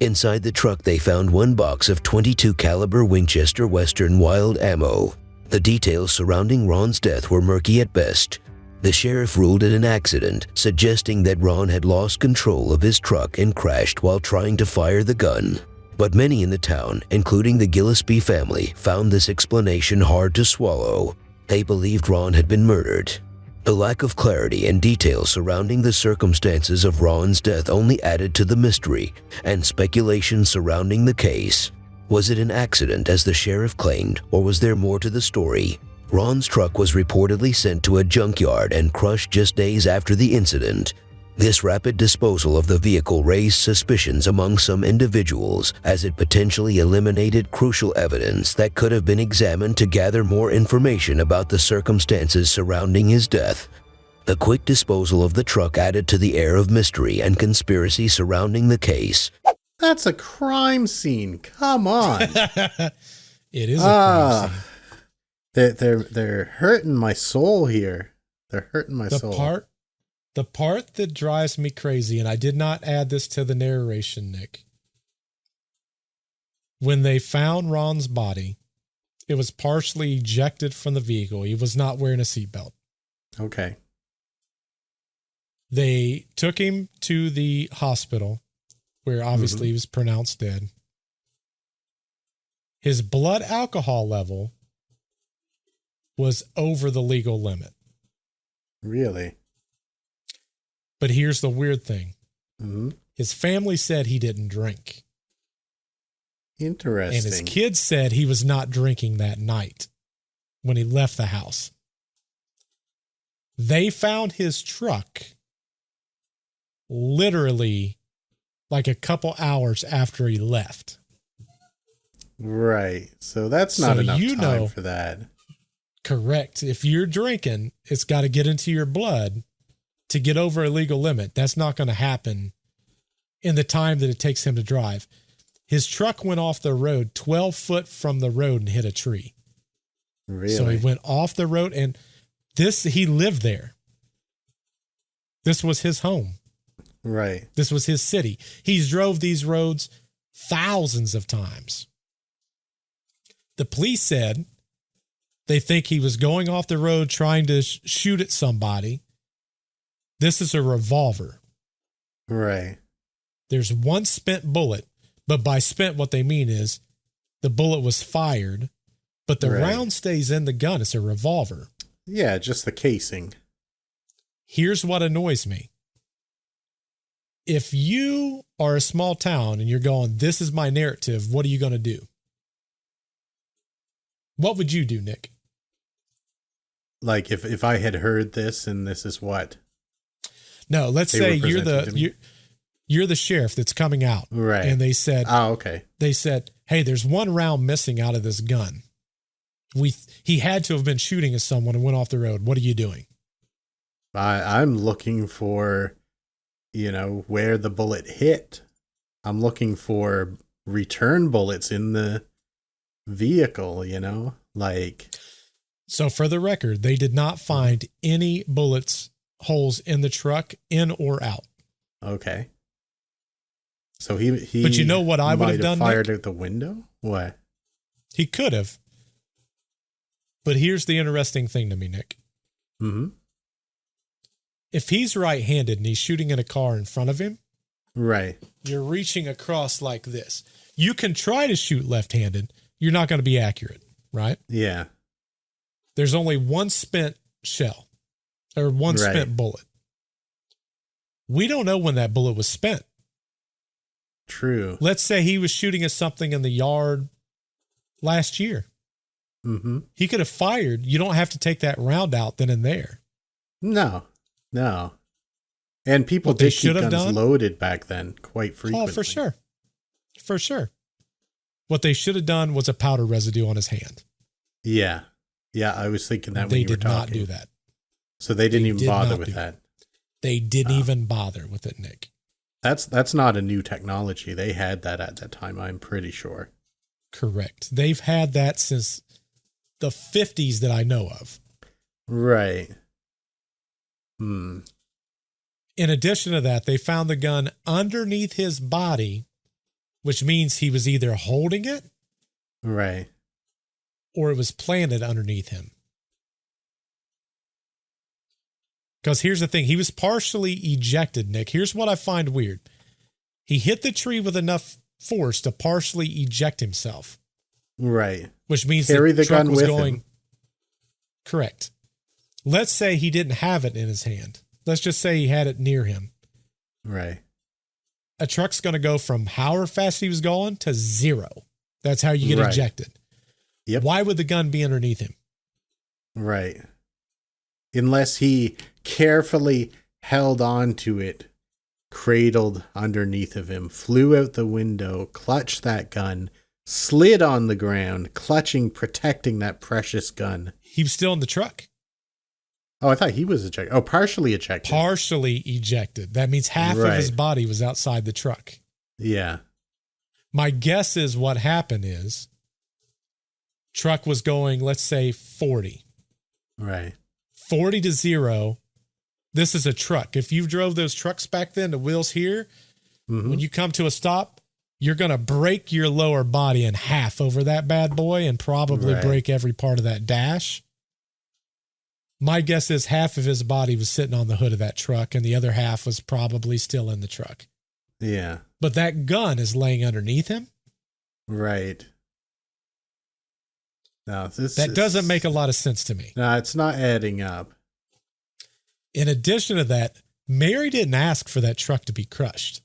Inside the truck, they found 1 box of 22 caliber Winchester Western Wild ammo. The details surrounding Ron's death were murky at best. The sheriff ruled it an accident, suggesting that Ron had lost control of his truck and crashed while trying to fire the gun. But many in the town, including the Gillespie family, found this explanation hard to swallow. They believed Ron had been murdered. The lack of clarity and details surrounding the circumstances of Ron's death only added to the mystery and speculation surrounding the case. Was it an accident, as the sheriff claimed, or was there more to the story? Ron's truck was reportedly sent to a junkyard and crushed just days after the incident. This rapid disposal of the vehicle raised suspicions among some individuals as it potentially eliminated crucial evidence that could have been examined to gather more information about the circumstances surrounding his death. The quick disposal of the truck added to the air of mystery and conspiracy surrounding the case. That's a crime scene. Come on. It is a crime scene. They're hurting my soul here. They're hurting my soul. The part that drives me crazy, and I did not add this to the narration, Nick. When they found Ron's body, it was partially ejected from the vehicle. He was not wearing a seatbelt. Okay. They took him to the hospital, where obviously he was pronounced dead. His blood alcohol level was over the legal limit. Really? But here's the weird thing. Mm-hmm. His family said he didn't drink. Interesting. And his kids said he was not drinking that night when he left the house. They found his truck literally like a couple hours after he left. Right. So that's not enough time for that. Correct. If you're drinking, it's got to get into your blood to get over a legal limit. That's not going to happen in the time that it takes him to drive. His truck went off the road 12 foot from the road and hit a tree. Really? So he went off the road, and he lived there. This was his home. Right. This was his city. He's drove these roads thousands of times. The police said they think he was going off the road trying to shoot at somebody. This is a revolver. Right. There's one spent bullet, but by spent, what they mean is the bullet was fired, but the round stays in the gun. It's a revolver. Yeah, just the casing. Here's what annoys me. If you are a small town and you're going, this is my narrative, what are you going to do? What would you do, Nick? Like if I had heard this and this is what? No, let's say you're the sheriff that's coming out. Right. And they said, okay. They said, hey, there's one round missing out of this gun. He had to have been shooting at someone and went off the road. What are you doing? I'm looking for, where the bullet hit. I'm looking for return bullets in the vehicle, like. So for the record, they did not find any holes in the truck, in or out. Okay. So he but you know what I would have done, fired Nick? at the window? What? He could have. But here's the interesting thing to me, Nick. Mm-hmm. If he's right-handed and he's shooting in a car in front of him, right, you're reaching across like this. You can try to shoot left-handed. You're not going to be accurate, right? Yeah. There's only one spent shell or one spent bullet. We don't know when that bullet was spent. True. Let's say he was shooting at something in the yard last year. Mm-hmm. He could have fired. You don't have to take that round out then and there. No. And people did keep guns loaded back then quite frequently. Oh, for sure. For sure. What they should have done was a powder residue on his hand. Yeah. Yeah, I was thinking that when they you were did talking. not do that. So they didn't even bother with that. They didn't even bother with it, Nick. That's not a new technology. They had that at that time, I'm pretty sure. Correct. They've had that since the 50s that I know of. Right. In addition to that, they found the gun underneath his body, which means he was either holding it, right, or it was planted underneath him. Because here's the thing, he was partially ejected, Nick. Here's what I find weird. He hit the tree with enough force to partially eject himself. Right. Which means carry the truck gun was with going. him. Correct. Let's say he didn't have it in his hand. Let's just say he had it near him. Right. A truck's going to go from however fast he was going to 0. That's how you get ejected. Yep. Why would the gun be underneath him? Right. Unless he carefully held on to it, cradled underneath of him, flew out the window, clutched that gun, slid on the ground, clutching, protecting that precious gun. He was still in the truck. Oh, I thought he was ejected. Oh, partially ejected. Partially ejected. That means half of his body was outside the truck. Yeah. My guess is what happened is truck was going, let's say 40. Right. 40 to 0. This is a truck. If you drove those trucks back then, the wheels here, when you come to a stop, you're going to break your lower body in half over that bad boy and probably break every part of that dash. My guess is half of his body was sitting on the hood of that truck and the other half was probably still in the truck. Yeah. But that gun is laying underneath him. Right. No, that doesn't make a lot of sense to me. No, it's not adding up. In addition to that, Mary didn't ask for that truck to be crushed.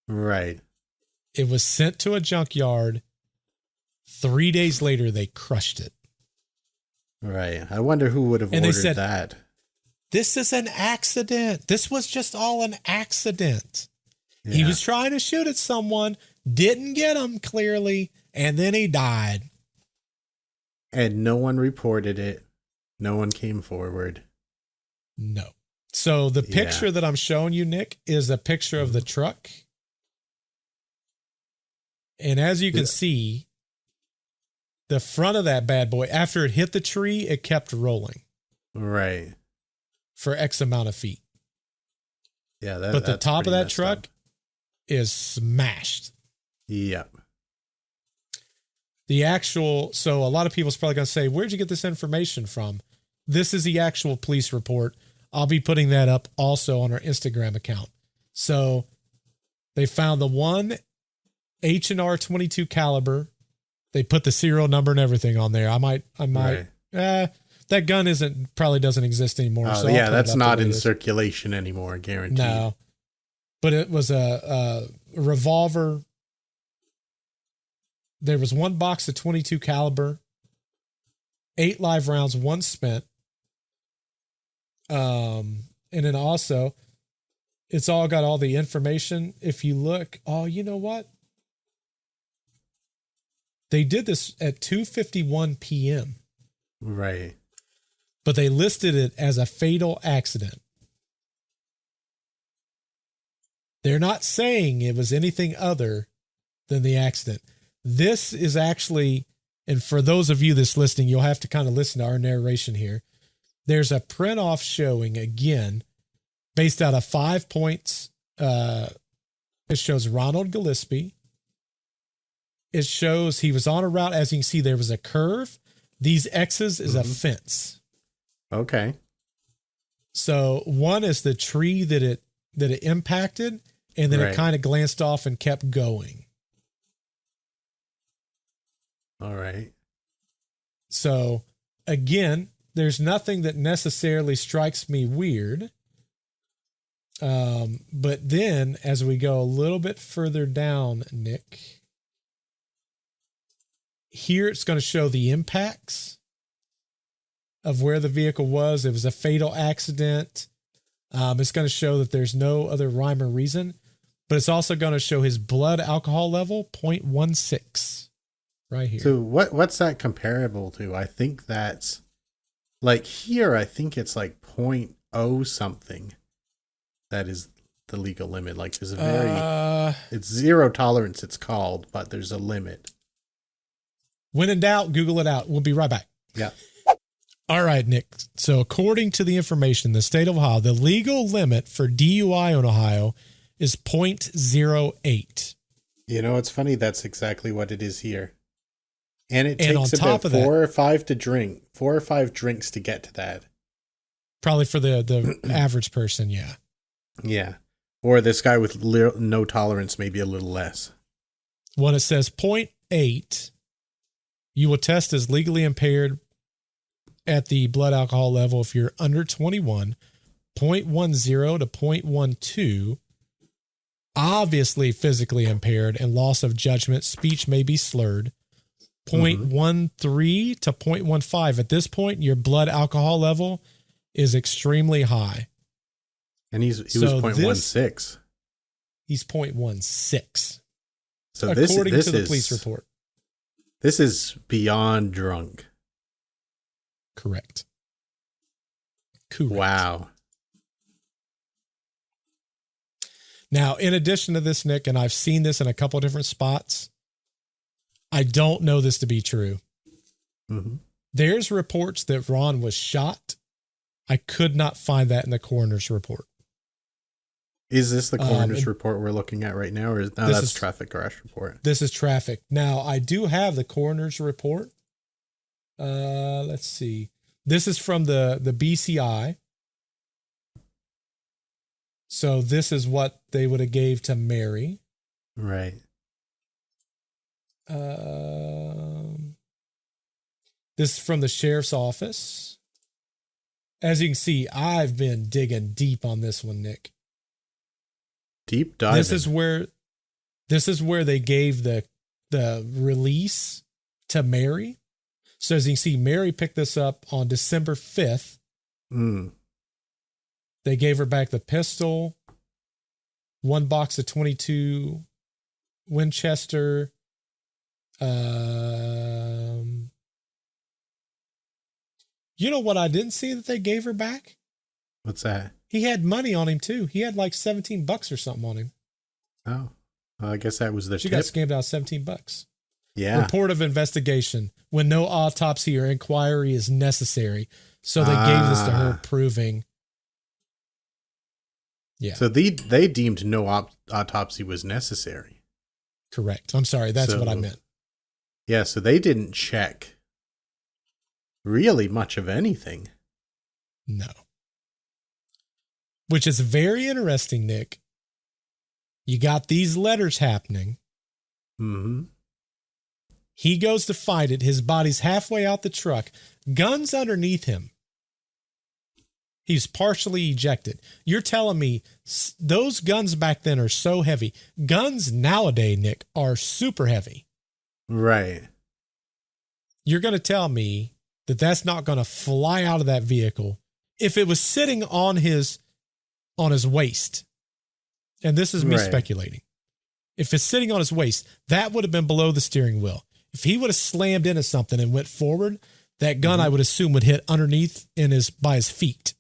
Right. It was sent to a junkyard. 3 days later, they crushed it. Right. I wonder who would have ordered that. This is an accident. This was just all an accident. Yeah. He was trying to shoot at someone, didn't get him clearly, and then he died. And no one reported it. No one came forward. No. So the picture that I'm showing you, Nick, is a picture of the truck. And as you can see, the front of that bad boy, after it hit the tree, it kept rolling. Right. For X amount of feet. Yeah. But the top of that truck is smashed. Yep. So a lot of people's probably going to say, where'd you get this information from? This is the actual police report. I'll be putting that up also on our Instagram account. So they found the one H&R 22 caliber. They put the serial number and everything on there. I might, that gun probably doesn't exist anymore. Oh, so yeah, that's not in circulation anymore, guaranteed. No, but it was a revolver. There was one box of 22 caliber, 8 live rounds, 1 spent. And then also it's all got all the information. If you look, you know what? They did this at 2:51 p.m. Right. But they listed it as a fatal accident. They're not saying it was anything other than the accident. This is actually, and for those of you that's listening, you'll have to kind of listen to our narration here. There's a print off showing again, based out of 5 points. It shows Ronald Gillespie. It shows he was on a route. As you can see, there was a curve. These X's is a fence. Okay. So one is the tree that it impacted, and then it kind of glanced off and kept going. All right. So again, there's nothing that necessarily strikes me weird. But then as we go a little bit further down, Nick, here it's going to show the impacts of where the vehicle was. It was a fatal accident. It's going to show that there's no other rhyme or reason, but it's also going to show his blood alcohol level 0.16 right here. So what's that comparable to? I think that's like here. I think it's like 0.0 something. That is the legal limit. Like there's a very, it's zero tolerance. It's called, but there's a limit. When in doubt, Google it out. We'll be right back. Yeah. All right, Nick. So according to the information in the state of Ohio, the legal limit for DUI in Ohio is 0.08. You know, it's funny. That's exactly what it is here. And it and takes about 4 or 5 drinks to get to that. Probably for the average person. Yeah. Yeah. Or this guy with no tolerance, maybe a little less. When it says 0.8, you will test as legally impaired at the blood alcohol level if you're under 21, 0.10 to 0.12, obviously physically impaired and loss of judgment, speech may be slurred, 0.13 to 0.15. At this point, your blood alcohol level is extremely high. And he was So 0.16. He's 0.16. So according this to the is, police report. This is beyond drunk. Correct. Wow. Now, in addition to this, Nick, and I've seen this in a couple of different spots, I don't know this to be true. Mm-hmm. There's reports that Ron was shot. I could not find that in the coroner's report. Is this the coroner's report we're looking at right now, or that's traffic crash report? This is traffic. Now, I do have the coroner's report. Let's see. This is from the BCI. So this is what they would have gave to Mary. Right. This is from the sheriff's office. As you can see, I've been digging deep on this one, Nick. Deep diving. This is where they gave the release to Mary. So as you can see, Mary picked this up on December 5th. They gave her back the pistol, 1 box of 22 Winchester. You know what I didn't see that they gave her back? What's that? He had money on him too. He had like $17 or something on him. Oh, well, I guess that was the She tip. got scammed out of $17. Yeah. Report of investigation when no autopsy or inquiry is necessary. So they gave this to her, proving. Yeah. So they deemed no autopsy was necessary. Correct. I'm sorry. That's what I meant. Yeah. So they didn't check really much of anything. No. Which is very interesting, Nick. You got these letters happening. Mm-hmm. He goes to find it. His body's halfway out the truck. Guns underneath him. He's partially ejected. You're telling me those guns back then are so heavy. Guns nowadays, Nick, are super heavy. Right. You're going to tell me that that's not going to fly out of that vehicle if it was sitting on his waist. And this is me speculating. If it's sitting on his waist, that would have been below the steering wheel. If he would have slammed into something and went forward, that gun, I would assume, would hit underneath by his feet.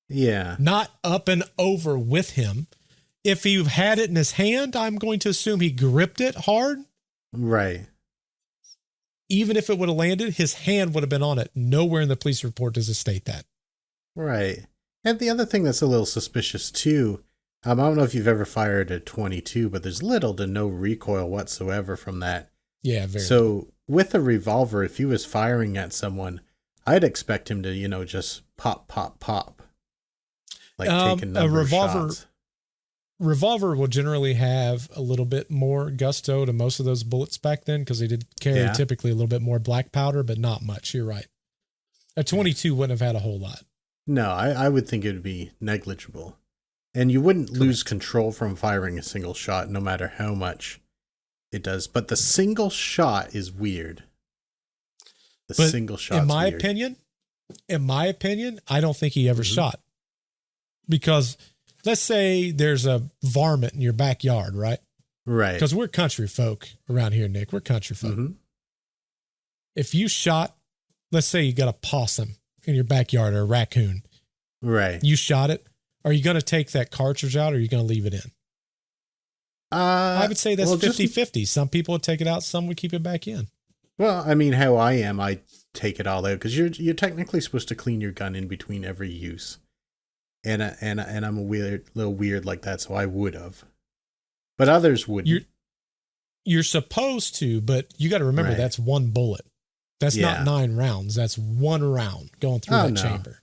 Yeah. Not up and over with him. If he had it in his hand, I'm going to assume he gripped it hard. Right. Even if it would have landed, his hand would have been on it. Nowhere in the police report does it state that. Right. And the other thing that's a little suspicious too, I don't know if you've ever fired a 22, but there's little to no recoil whatsoever from that. Yeah, very. So with a revolver, if he was firing at someone, I'd expect him to, just pop, pop, pop. Like take a number of shots. Revolver will generally have a little bit more gusto to most of those bullets back then because they did carry typically a little bit more black powder, but not much. You're right. A 22 wouldn't have had a whole lot. No, I would think it would be negligible. And you wouldn't lose control from firing a single shot, no matter how much it does. But the single shot is weird. Single shot. In my opinion, I don't think he ever shot. Because let's say there's a varmint in your backyard, right? Right. Because we're country folk around here, Nick. We're country folk. Mm-hmm. If you shot, let's say you got a possum in your backyard or a raccoon. Right. You shot it. Are you going to take that cartridge out or are you going to leave it in? I would say that's 50-50. Some people would take it out. Some would keep it back in. Well, I mean, how I am, I take it all out because you're technically supposed to clean your gun in between every use. And I'm a little weird like that, so I would have. But others wouldn't. You're supposed to, but you got to remember that's one bullet. That's not 9 rounds. That's 1 round going through that chamber.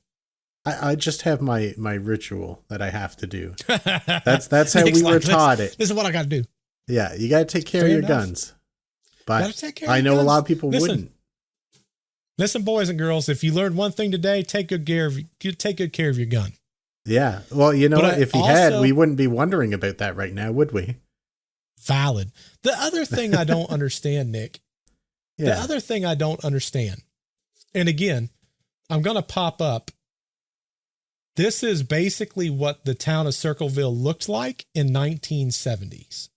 I just have my ritual that I have to do. That's how we were taught it. This is what I got to do. Yeah, you got to take care of your guns. But I know a lot of people wouldn't. Listen, boys and girls, if you learned one thing today, take good care of your gun. Yeah. Well, if he had, we wouldn't be wondering about that right now, would we? Valid. The other thing I don't understand, Nick. The other thing I don't understand. And again, I'm going to pop up This is basically what the town of Circleville looked like in 1970s.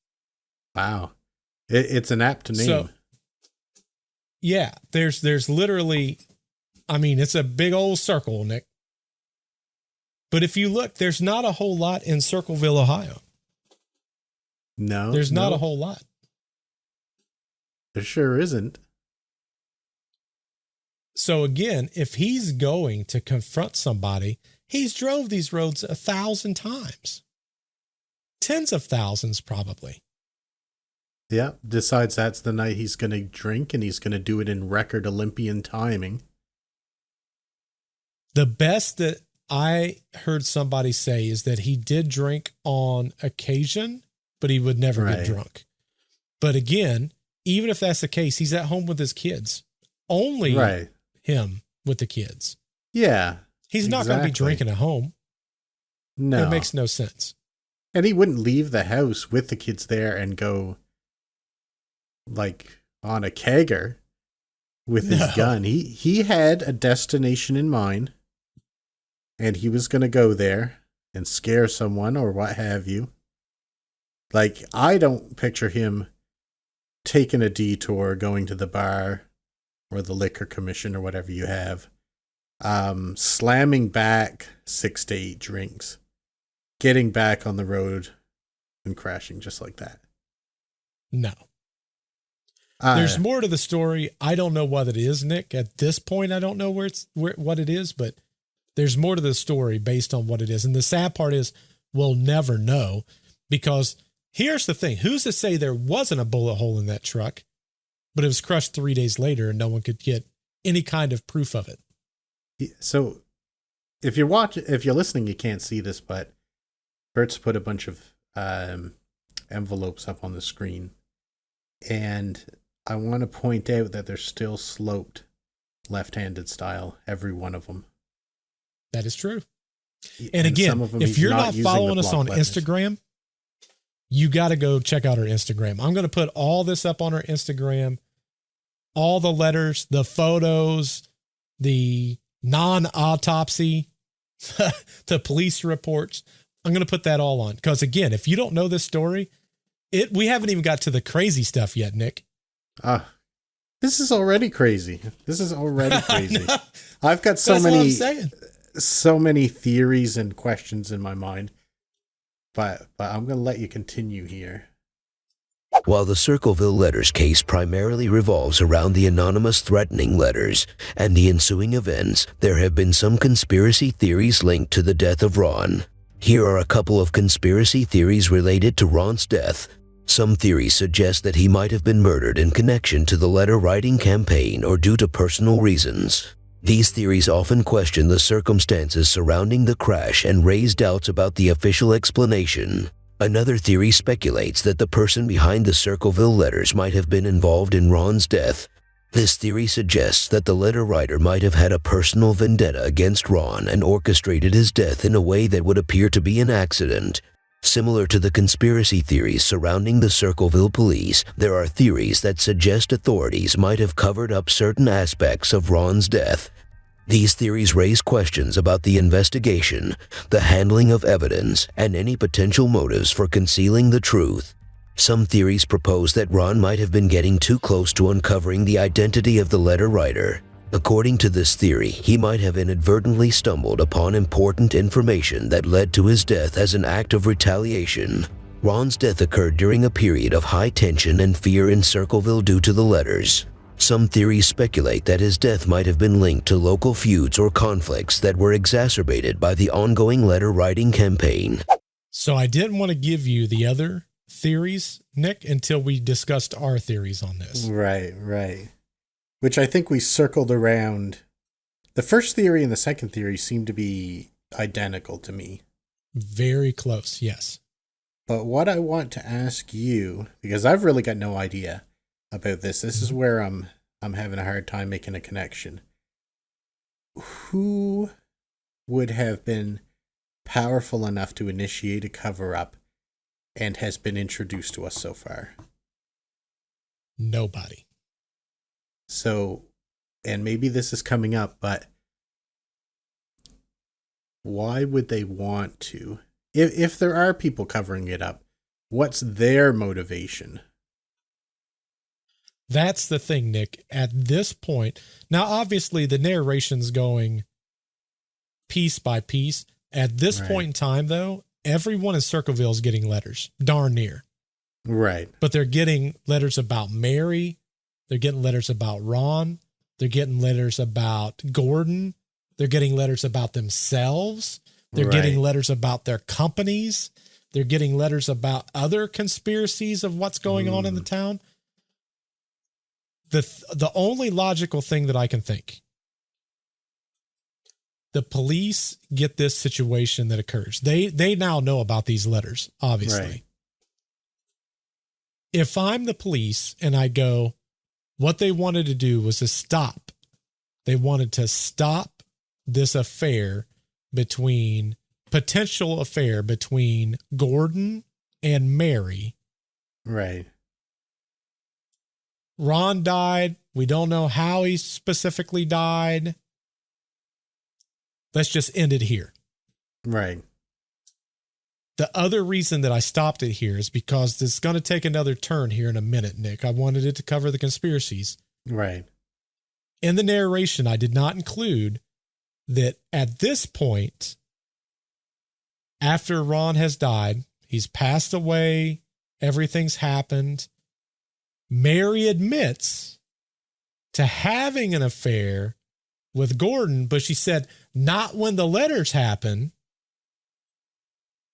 Wow. It's an apt name. So, yeah, there's literally, I mean, it's a big old circle, Nick. But if you look, there's not a whole lot in Circleville, Ohio. No. There's not a whole lot. There sure isn't. So again, if he's going to confront somebody, he's drove these roads 1,000 times. Tens of thousands, probably. Yeah. Decides that's the night he's going to drink, and he's going to do it in record Olympian timing. The best that I heard somebody say is that he did drink on occasion, but he would never get drunk. But again, even if that's the case, he's at home with his kids. Only him with the kids. Yeah. He's not going to be drinking at home. No. It makes no sense. And he wouldn't leave the house with the kids there and go like on a kegger with his gun. He had a destination in mind, and he was going to go there and scare someone or what have you. Like, I don't picture him taking a detour, going to the bar or the liquor commission or whatever you have, slamming back 6 to 8 drinks, getting back on the road and crashing just like that. No. There's more to the story. I don't know what it is, Nick. At this point, I don't know what it is, but there's more to the story based on what it is. And the sad part is we'll never know, because here's the thing. Who's to say there wasn't a bullet hole in that truck, but it was crushed 3 days later and no one could get any kind of proof of it? So if you're listening, you can't see this, but Bert's put a bunch of envelopes up on the screen. And I want to point out that they're still sloped left-handed style, every one of them. That is true. And again, if you're not following us on Instagram, you got to go check out our Instagram. I'm going to put all this up on our Instagram, all the letters, the photos, the non-autopsy, the police reports. I'm going to put that all on. Because again, if you don't know this story, we haven't even got to the crazy stuff yet, Nick. This is already crazy. I've got so many theories and questions in my mind, but I'm going to let you continue here. While the Circleville letters case primarily revolves around the anonymous threatening letters and the ensuing events, there have been some conspiracy theories linked to the death of Ron. Here are a couple of conspiracy theories related to Ron's death. Some theories suggest that he might have been murdered in connection to the letter-writing campaign or due to personal reasons. These theories often question the circumstances surrounding the crash and raise doubts about the official explanation. Another theory speculates that the person behind the Circleville letters might have been involved in Ron's death. This theory suggests that the letter writer might have had a personal vendetta against Ron and orchestrated his death in a way that would appear to be an accident. Similar to the conspiracy theories surrounding the Circleville police, there are theories that suggest authorities might have covered up certain aspects of Ron's death. These theories raise questions about the investigation, the handling of evidence, and any potential motives for concealing the truth. Some theories propose that Ron might have been getting too close to uncovering the identity of the letter writer. According to this theory, he might have inadvertently stumbled upon important information that led to his death as an act of retaliation. Ron's death occurred during a period of high tension and fear in Circleville due to the letters. Some theories speculate that his death might have been linked to local feuds or conflicts that were exacerbated by the ongoing letter-writing campaign. So I didn't want to give you the other theories, Nick, until we discussed our theories on this. Right. Which I think we circled around. The first theory and the second theory seem to be identical to me. Very close, yes. But what I want to ask you, because I've really got no idea about this. This is where I'm having a hard time making a connection. Who would have been powerful enough to initiate a cover-up and has been introduced to us so far? Nobody. So, and maybe this is coming up, but why would they want to? If there are people covering it up, what's their motivation? That's the thing, Nick. At this point, now obviously the narration's going piece by piece. At this point in time, though, everyone in Circleville is getting letters, darn near. Right. But they're getting letters about Mary. They're getting letters about Ron. They're getting letters about Gordon. They're getting letters about themselves. They're getting letters about their companies. They're getting letters about other conspiracies of what's going on in the town. The only logical thing that I can think, the police get this situation that occurs. They now know about these letters, obviously. Right. If I'm the police and I go, what they wanted to do was to stop. They wanted to stop this potential affair between Gordon and Mary. Right. Ron died. We don't know how he specifically died. Let's just end it here. Right. The other reason that I stopped it here is because it's going to take another turn here in a minute, Nick. I wanted it to cover the conspiracies. Right. In the narration, I did not include that at this point, after Ron has died, he's passed away, everything's happened, Mary admits to having an affair with Gordon, but she said, not when the letters happen,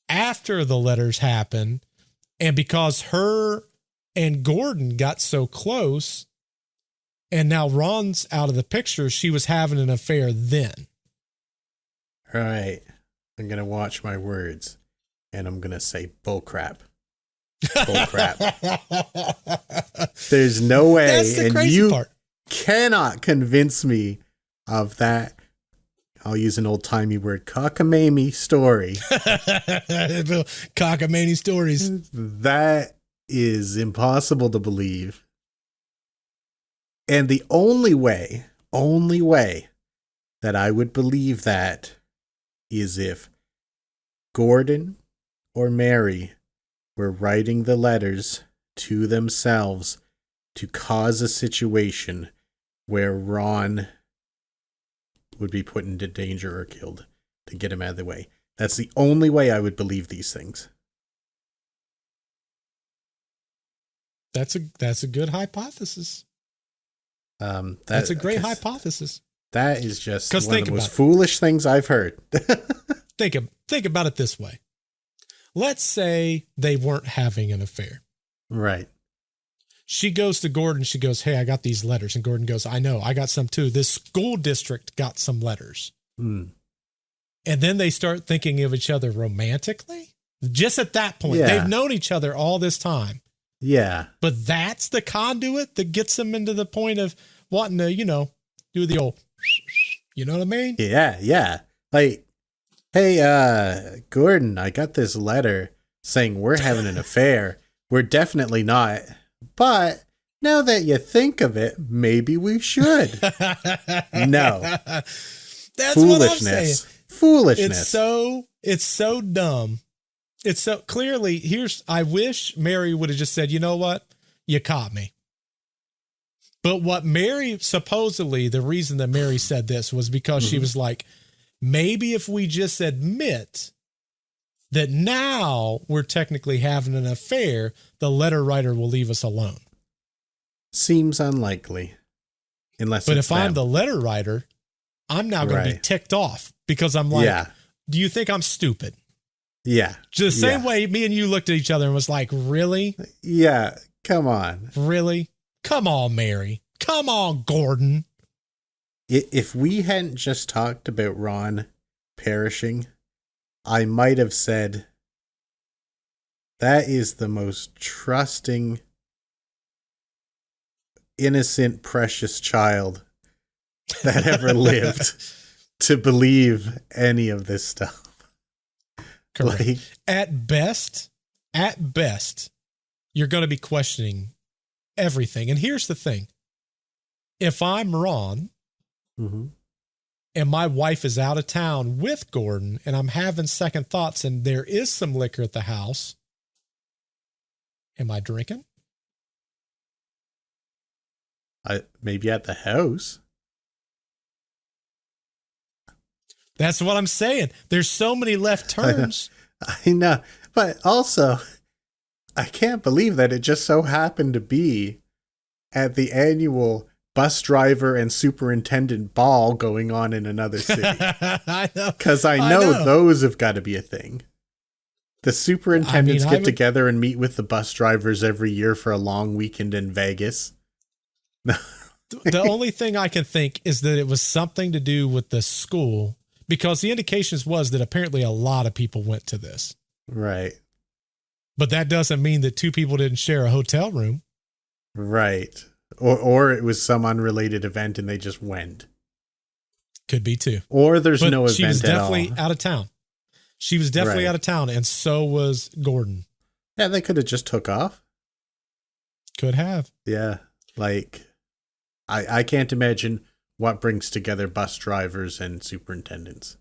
after the letters happen, and because her and Gordon got so close, and now Ron's out of the picture, she was having an affair then. Right. I'm going to watch my words, and I'm going to say bullcrap. Bullcrap. There's no way, That's the and crazy you part. cannot convince me of that. I'll use an old-timey word, cockamamie story. Cockamamie stories. That is impossible to believe. And the only way that I would believe that is if Gordon or Mary were writing the letters to themselves to cause a situation where Ron would be put into danger or killed to get him out of the way. That's the only way I would believe these things. That's a good hypothesis. That's a great hypothesis. That is just one think of the most about it. foolish things I've heard. Think about it this way. Let's say they weren't having an affair. Right. She goes to Gordon. She goes, hey, I got these letters. And Gordon goes, I know, I got some too. This school district got some letters. Mm. And then they start thinking of each other romantically. Just at that point, Yeah. they've known each other all this time. Yeah. But that's the conduit that gets them into the point of wanting to, do the old, you know what I mean? Yeah. Yeah. Like, hey, Gordon, I got this letter saying we're having an affair. We're definitely not. But now that you think of it, maybe we should. No. That's what I'm saying. Foolishness. It's so dumb. It's so clearly I wish Mary would have just said, you know what? You caught me. But what Mary, supposedly the reason that Mary said this was because she was like, maybe if we just admit that now we're technically having an affair, the letter writer will leave us alone. Seems unlikely. But if I'm the letter writer, I'm now going to be ticked off because I'm like, do you think I'm stupid? Yeah. Just the same way me and you looked at each other and was like, really? Yeah. Come on. Really? Come on, Mary. Come on, Gordon. If we hadn't just talked about Ron perishing, I might have said, that is the most trusting, innocent, precious child that ever lived to believe any of this stuff. Correct. Like, At best, you're going to be questioning everything. And here's the thing. If I'm Ron, and my wife is out of town with Gordon, and I'm having second thoughts, and there is some liquor at the house, am I drinking? Maybe at the house. That's what I'm saying. There's so many left turns. I know. But also, I can't believe that it just so happened to be at the annual bus driver and superintendent ball going on in another city. I know. Because I know those have got to be a thing. The superintendents get together and meet with the bus drivers every year for a long weekend in Vegas. The only thing I can think is that it was something to do with the school, because the indications was that apparently a lot of people went to this. Right. But that doesn't mean that two people didn't share a hotel room. Right. Or it was some unrelated event and they just went. Could be too. Or there's no event at all. She was definitely out of town. She was definitely out of town, and so was Gordon. Yeah, they could have just took off. Could have. Yeah. Like, I can't imagine what brings together bus drivers and superintendents.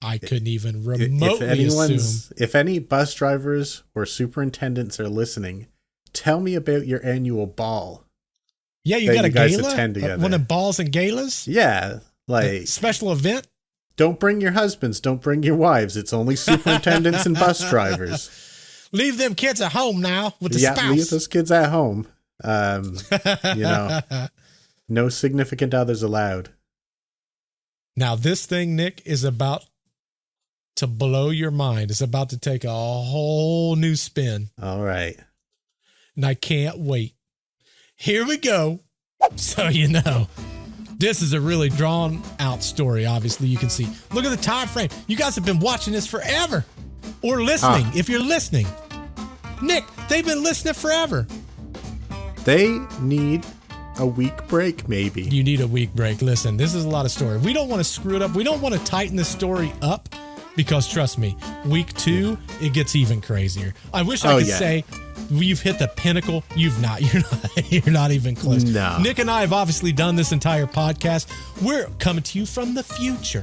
I couldn't even remotely assume. If any bus drivers or superintendents are listening, tell me about your annual ball. Yeah, you got a gala? Attend together. One of balls and galas? Yeah. Like a special event? Don't bring your husbands. Don't bring your wives. It's only superintendents and bus drivers. Leave them kids at home now with the spouse. Yeah, leave those kids at home. No significant others allowed. Now, this thing, Nick, is about to blow your mind. It's about to take a whole new spin. All right. And I can't wait. Here we go. So, this is a really drawn out story. Obviously, you can see. Look at the time frame. You guys have been watching this forever. Or listening, if you're listening. Nick, they've been listening forever. They need a week break, maybe. You need a week break. Listen, this is a lot of story. We don't want to screw it up. We don't want to tighten the story up because, trust me, week 2, it gets even crazier. I wish I could say you've hit the pinnacle. You've not. You're not even close. No. Nick and I have obviously done this entire podcast. We're coming to you from the future.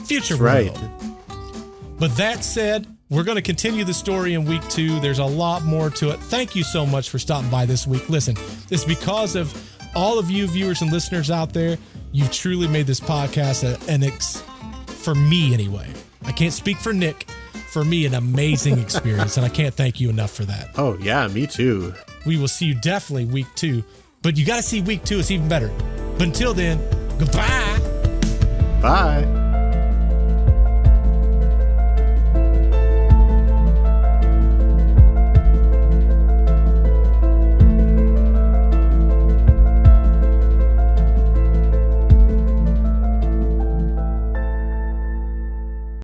Future right. world. But that said, we're going to continue the story in week 2. There's a lot more to it. Thank you so much for stopping by this week. Listen, it's because of all of you viewers and listeners out there. You've truly made this podcast for me anyway. I can't speak for Nick. For me, an amazing experience, and I can't thank you enough for that. Oh, yeah, me too. We will see you definitely week 2, but you got to see week 2. It's even better. But until then, goodbye. Bye.